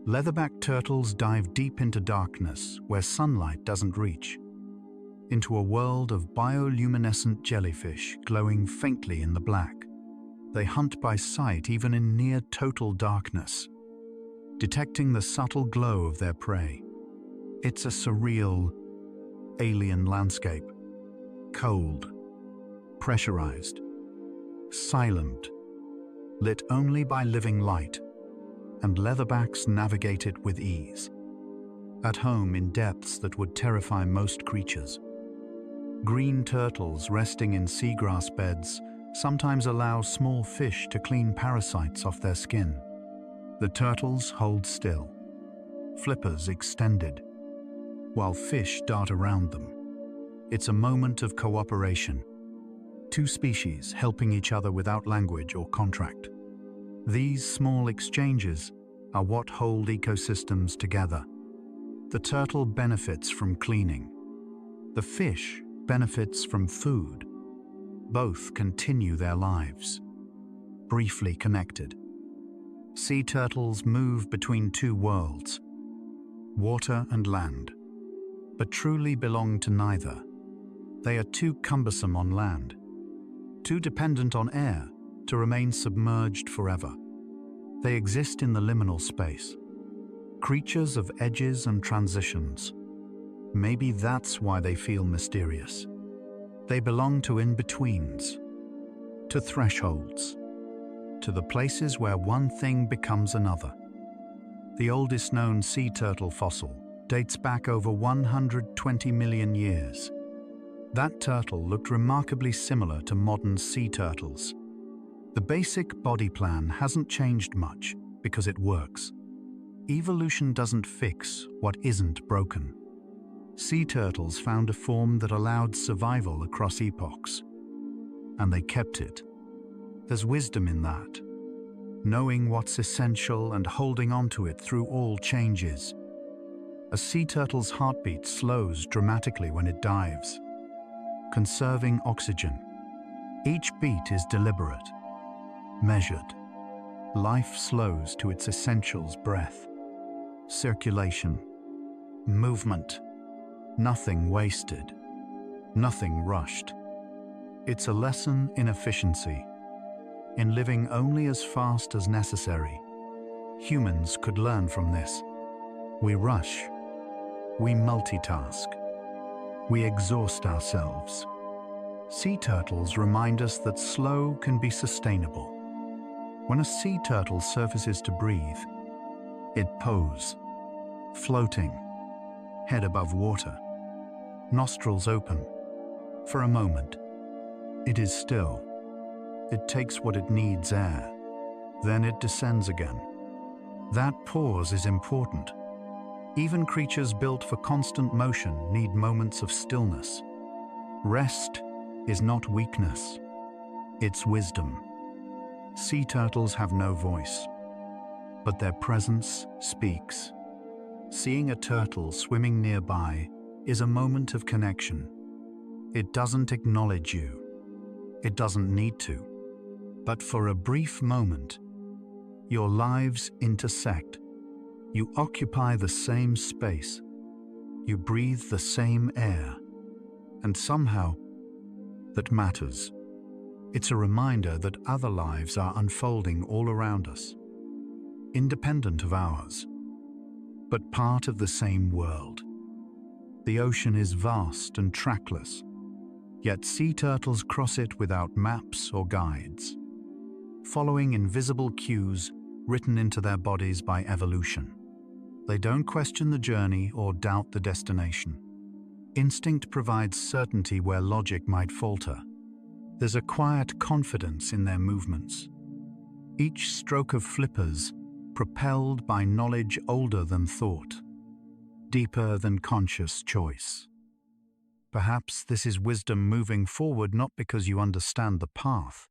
Leatherback turtles dive deep into darkness where sunlight doesn't reach, into a world of bioluminescent jellyfish glowing faintly in the black. They hunt by sight even in near total darkness, detecting the subtle glow of their prey. It's a surreal, alien landscape, cold, pressurized, silent, lit only by living light, and leatherbacks navigate it with ease, at home in depths that would terrify most creatures. Green turtles resting in seagrass beds sometimes allow small fish to clean parasites off their skin. The turtles hold still, flippers extended, while fish dart around them. It's a moment of cooperation, two species helping each other without language or contract. These small exchanges are what hold ecosystems together. The turtle benefits from cleaning. The fish benefits from food. Both continue their lives, briefly connected. Sea turtles move between two worlds, water and land, but truly belong to neither. They are too cumbersome on land, too dependent on air to remain submerged forever. They exist in the liminal space, creatures of edges and transitions. Maybe that's why they feel mysterious. They belong to in-betweens, to thresholds, to the places where one thing becomes another. The oldest known sea turtle fossil dates back over 120 million years. That turtle looked remarkably similar to modern sea turtles. The basic body plan hasn't changed much because it works. Evolution doesn't fix what isn't broken. Sea turtles found a form that allowed survival across epochs, and they kept it. There's wisdom in that, knowing what's essential and holding on to it through all changes. A sea turtle's heartbeat slows dramatically when it dives, conserving oxygen. Each beat is deliberate, measured. Life slows to its essentials: breath, circulation, movement. Nothing wasted, nothing rushed. It's a lesson in efficiency, in living only as fast as necessary. Humans could learn from this. We rush, we multitask, we exhaust ourselves. Sea turtles remind us that slow can be sustainable. When a sea turtle surfaces to breathe, it poses, floating, head above water, nostrils open. For a moment, it is still. It takes what it needs, air. Then it descends again. That pause is important. Even creatures built for constant motion need moments of stillness. Rest is not weakness, it's wisdom. Sea turtles have no voice, but their presence speaks. Seeing a turtle swimming nearby is a moment of connection. It doesn't acknowledge you. It doesn't need to. But for a brief moment, your lives intersect. You occupy the same space. You breathe the same air. And somehow, that matters. It's a reminder that other lives are unfolding all around us, independent of ours, but part of the same world. The ocean is vast and trackless, yet sea turtles cross it without maps or guides, following invisible cues written into their bodies by evolution. They don't question the journey or doubt the destination. Instinct provides certainty where logic might falter. There's a quiet confidence in their movements, each stroke of flippers propelled by knowledge older than thought, deeper than conscious choice. Perhaps this is wisdom moving forward not because you understand the path,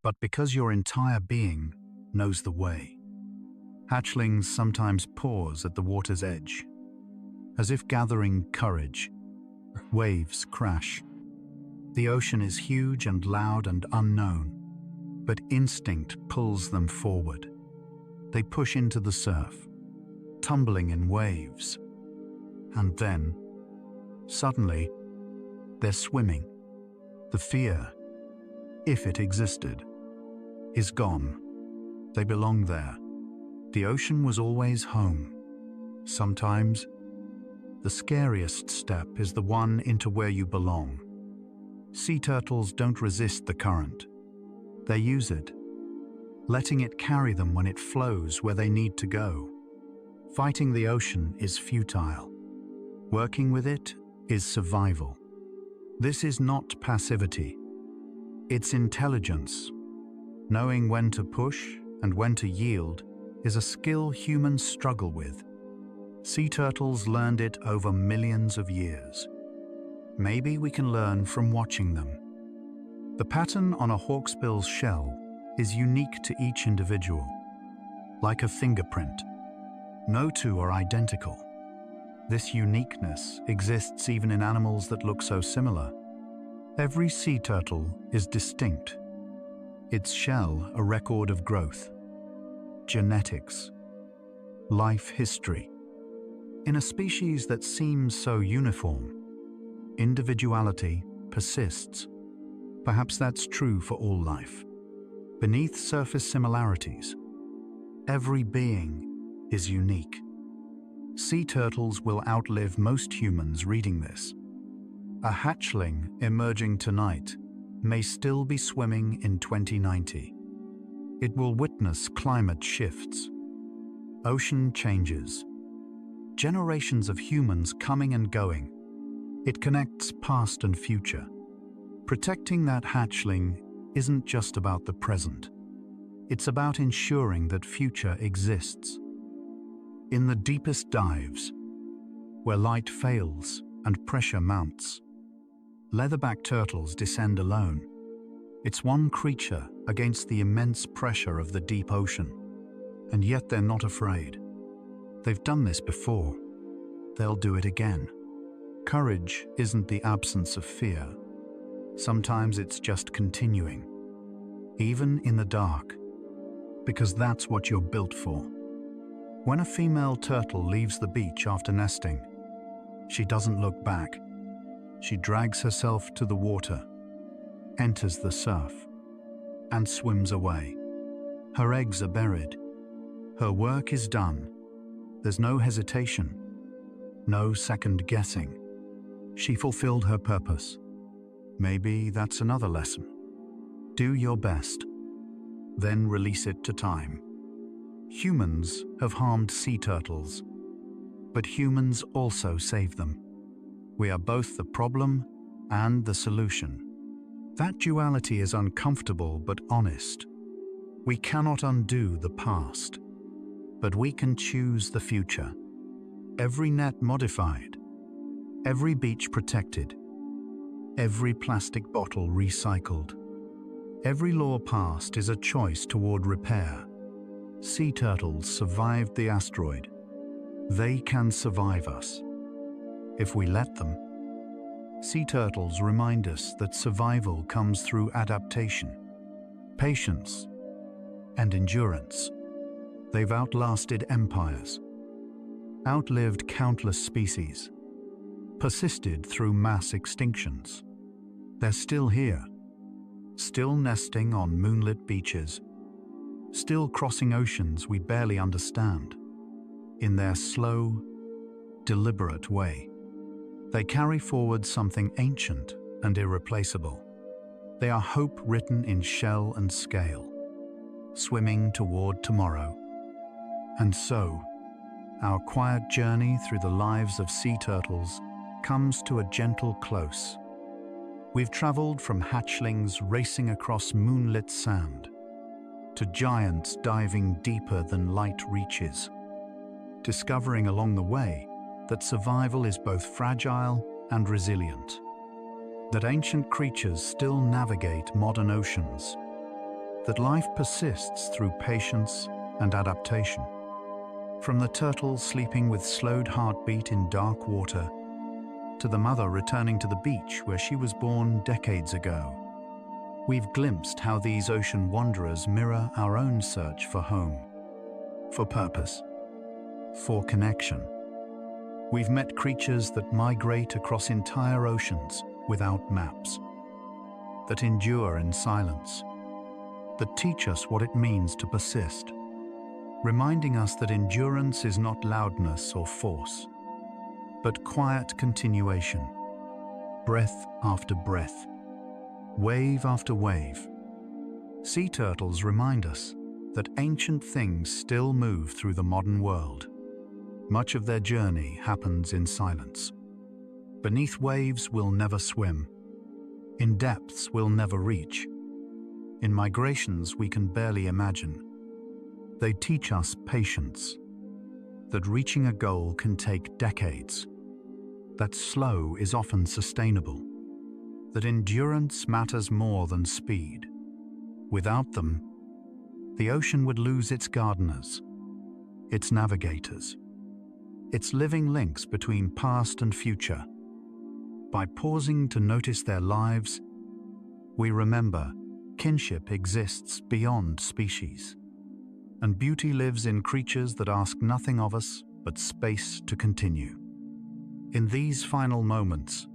but because your entire being knows the way. Hatchlings sometimes pause at the water's edge, as if gathering courage. Waves crash. The ocean is huge and loud and unknown, but instinct pulls them forward. They push into the surf, tumbling in waves. And then, suddenly, they're swimming. The fear, if it existed, is gone. They belong there. The ocean was always home. Sometimes, the scariest step is the one into where you belong. Sea turtles don't resist the current. They use it, letting it carry them when it flows where they need to go. Fighting the ocean is futile. Working with it is survival. This is not passivity. It's intelligence. Knowing when to push and when to yield is a skill humans struggle with. Sea turtles learned it over millions of years. Maybe we can learn from watching them. The pattern on a hawksbill's shell is unique to each individual, like a fingerprint. No two are identical. This uniqueness exists even in animals that look so similar. Every sea turtle is distinct. Its shell a record of growth, genetics, life history. In a species that seems so uniform, individuality persists. Perhaps that's true for all life. Beneath surface similarities, every being is unique. Sea turtles will outlive most humans reading this. A hatchling emerging tonight may still be swimming in 2090. It will witness climate shifts, ocean changes, generations of humans coming and going. It connects past and future. Protecting that hatchling isn't just about the present. It's about ensuring that future exists. In the deepest dives, where light fails and pressure mounts, leatherback turtles descend alone. It's one creature against the immense pressure of the deep ocean, and yet they're not afraid. They've done this before. They'll do it again. Courage isn't the absence of fear. Sometimes it's just continuing, even in the dark, because that's what you're built for. When a female turtle leaves the beach after nesting, she doesn't look back. She drags herself to the water, enters the surf, and swims away. Her eggs are buried. Her work is done. There's no hesitation, no second guessing. She fulfilled her purpose. Maybe that's another lesson. Do your best, then release it to time. Humans have harmed sea turtles, but humans also save them. We are both the problem and the solution. That duality is uncomfortable but honest. We cannot undo the past, but we can choose the future. Every net modified, every beach protected, every plastic bottle recycled. Every law passed is a choice toward repair. Sea turtles survived the asteroid. They can survive us, if we let them. Sea turtles remind us that survival comes through adaptation, patience, and endurance. They've outlasted empires, outlived countless species, persisted through mass extinctions. They're still here, still nesting on moonlit beaches, still crossing oceans we barely understand, in their slow, deliberate way. They carry forward something ancient and irreplaceable. They are hope written in shell and scale, swimming toward tomorrow. And so, our quiet journey through the lives of sea turtles comes to a gentle close. We've traveled from hatchlings racing across moonlit sand, to giants diving deeper than light reaches, discovering along the way that survival is both fragile and resilient, that ancient creatures still navigate modern oceans, that life persists through patience and adaptation. From the turtle sleeping with slowed heartbeat in dark water, to the mother returning to the beach where she was born decades ago, we've glimpsed how these ocean wanderers mirror our own search for home, for purpose, for connection. We've met creatures that migrate across entire oceans without maps, that endure in silence, that teach us what it means to persist, reminding us that endurance is not loudness or force, but quiet continuation, breath after breath, wave after wave. Sea turtles remind us that ancient things still move through the modern world. Much of their journey happens in silence. Beneath waves we'll never swim. In depths we'll never reach. In migrations we can barely imagine. They teach us patience, that reaching a goal can take decades, that slow is often sustainable, that endurance matters more than speed. Without them, the ocean would lose its gardeners, its navigators, its living links between past and future. By pausing to notice their lives, we remember kinship exists beyond species, and beauty lives in creatures that ask nothing of us but space to continue. In these final moments,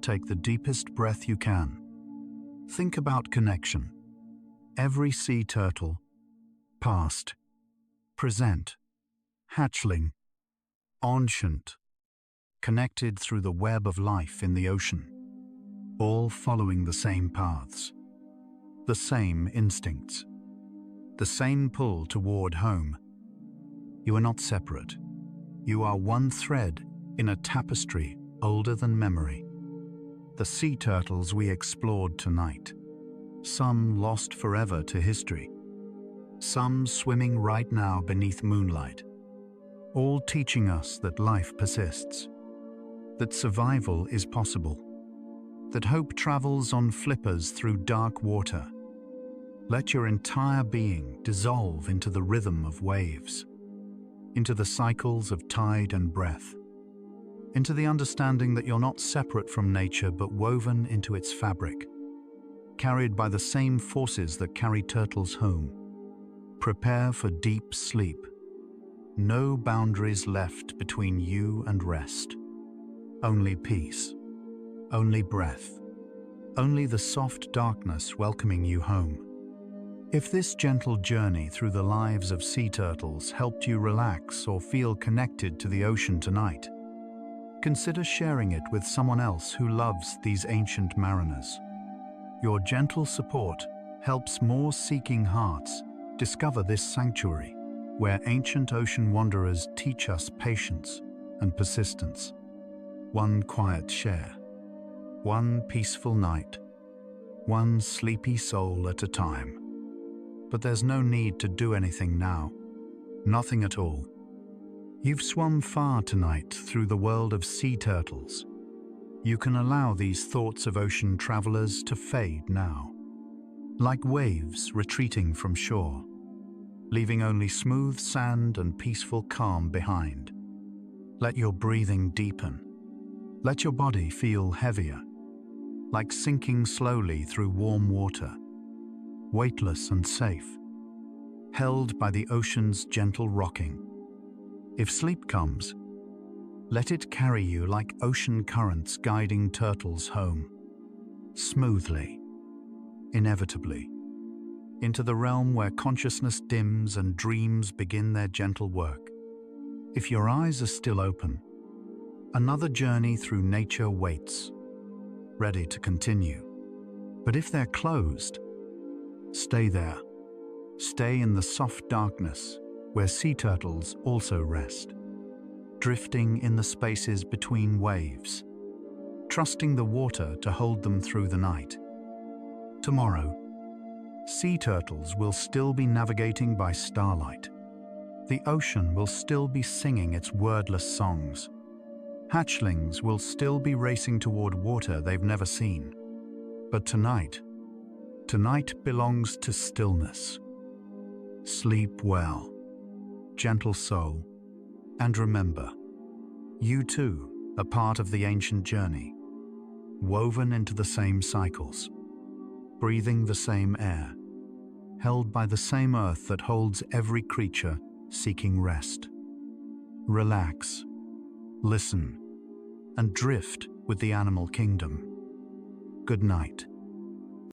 take the deepest breath you can. Think about connection. Every sea turtle, past, present, hatchling, ancient, connected through the web of life in the ocean, all following the same paths, the same instincts, the same pull toward home. You are not separate. You are one thread in a tapestry older than memory. The sea turtles we explored tonight, some lost forever to history, some swimming right now beneath moonlight, all teaching us that life persists, that survival is possible, that hope travels on flippers through dark water. Let your entire being dissolve into the rhythm of waves, into the cycles of tide and breath, into the understanding that you're not separate from nature but woven into its fabric, carried by the same forces that carry turtles home. Prepare for deep sleep. No boundaries left between you and rest. Only peace, only breath, only the soft darkness welcoming you home. If this gentle journey through the lives of sea turtles helped you relax or feel connected to the ocean tonight, consider sharing it with someone else who loves these ancient mariners. Your gentle support helps more seeking hearts discover this sanctuary where ancient ocean wanderers teach us patience and persistence. One quiet share, one peaceful night, one sleepy soul at a time. But there's no need to do anything now. Nothing at all. You've swum far tonight through the world of sea turtles. You can allow these thoughts of ocean travelers to fade now, like waves retreating from shore, leaving only smooth sand and peaceful calm behind. Let your breathing deepen. Let your body feel heavier, like sinking slowly through warm water, weightless and safe, held by the ocean's gentle rocking. If sleep comes, let it carry you like ocean currents guiding turtles home, smoothly, inevitably, into the realm where consciousness dims and dreams begin their gentle work. If your eyes are still open, another journey through nature waits, ready to continue. But if they're closed, stay there. Stay in the soft darkness where sea turtles also rest, drifting in the spaces between waves, trusting the water to hold them through the night. Tomorrow, sea turtles will still be navigating by starlight. The ocean will still be singing its wordless songs. Hatchlings will still be racing toward water they've never seen. But tonight belongs to stillness. Sleep well, gentle soul, and remember, you too are part of the ancient journey, woven into the same cycles, breathing the same air, held by the same earth that holds every creature seeking rest. Relax, listen, and drift with the animal kingdom. Good night.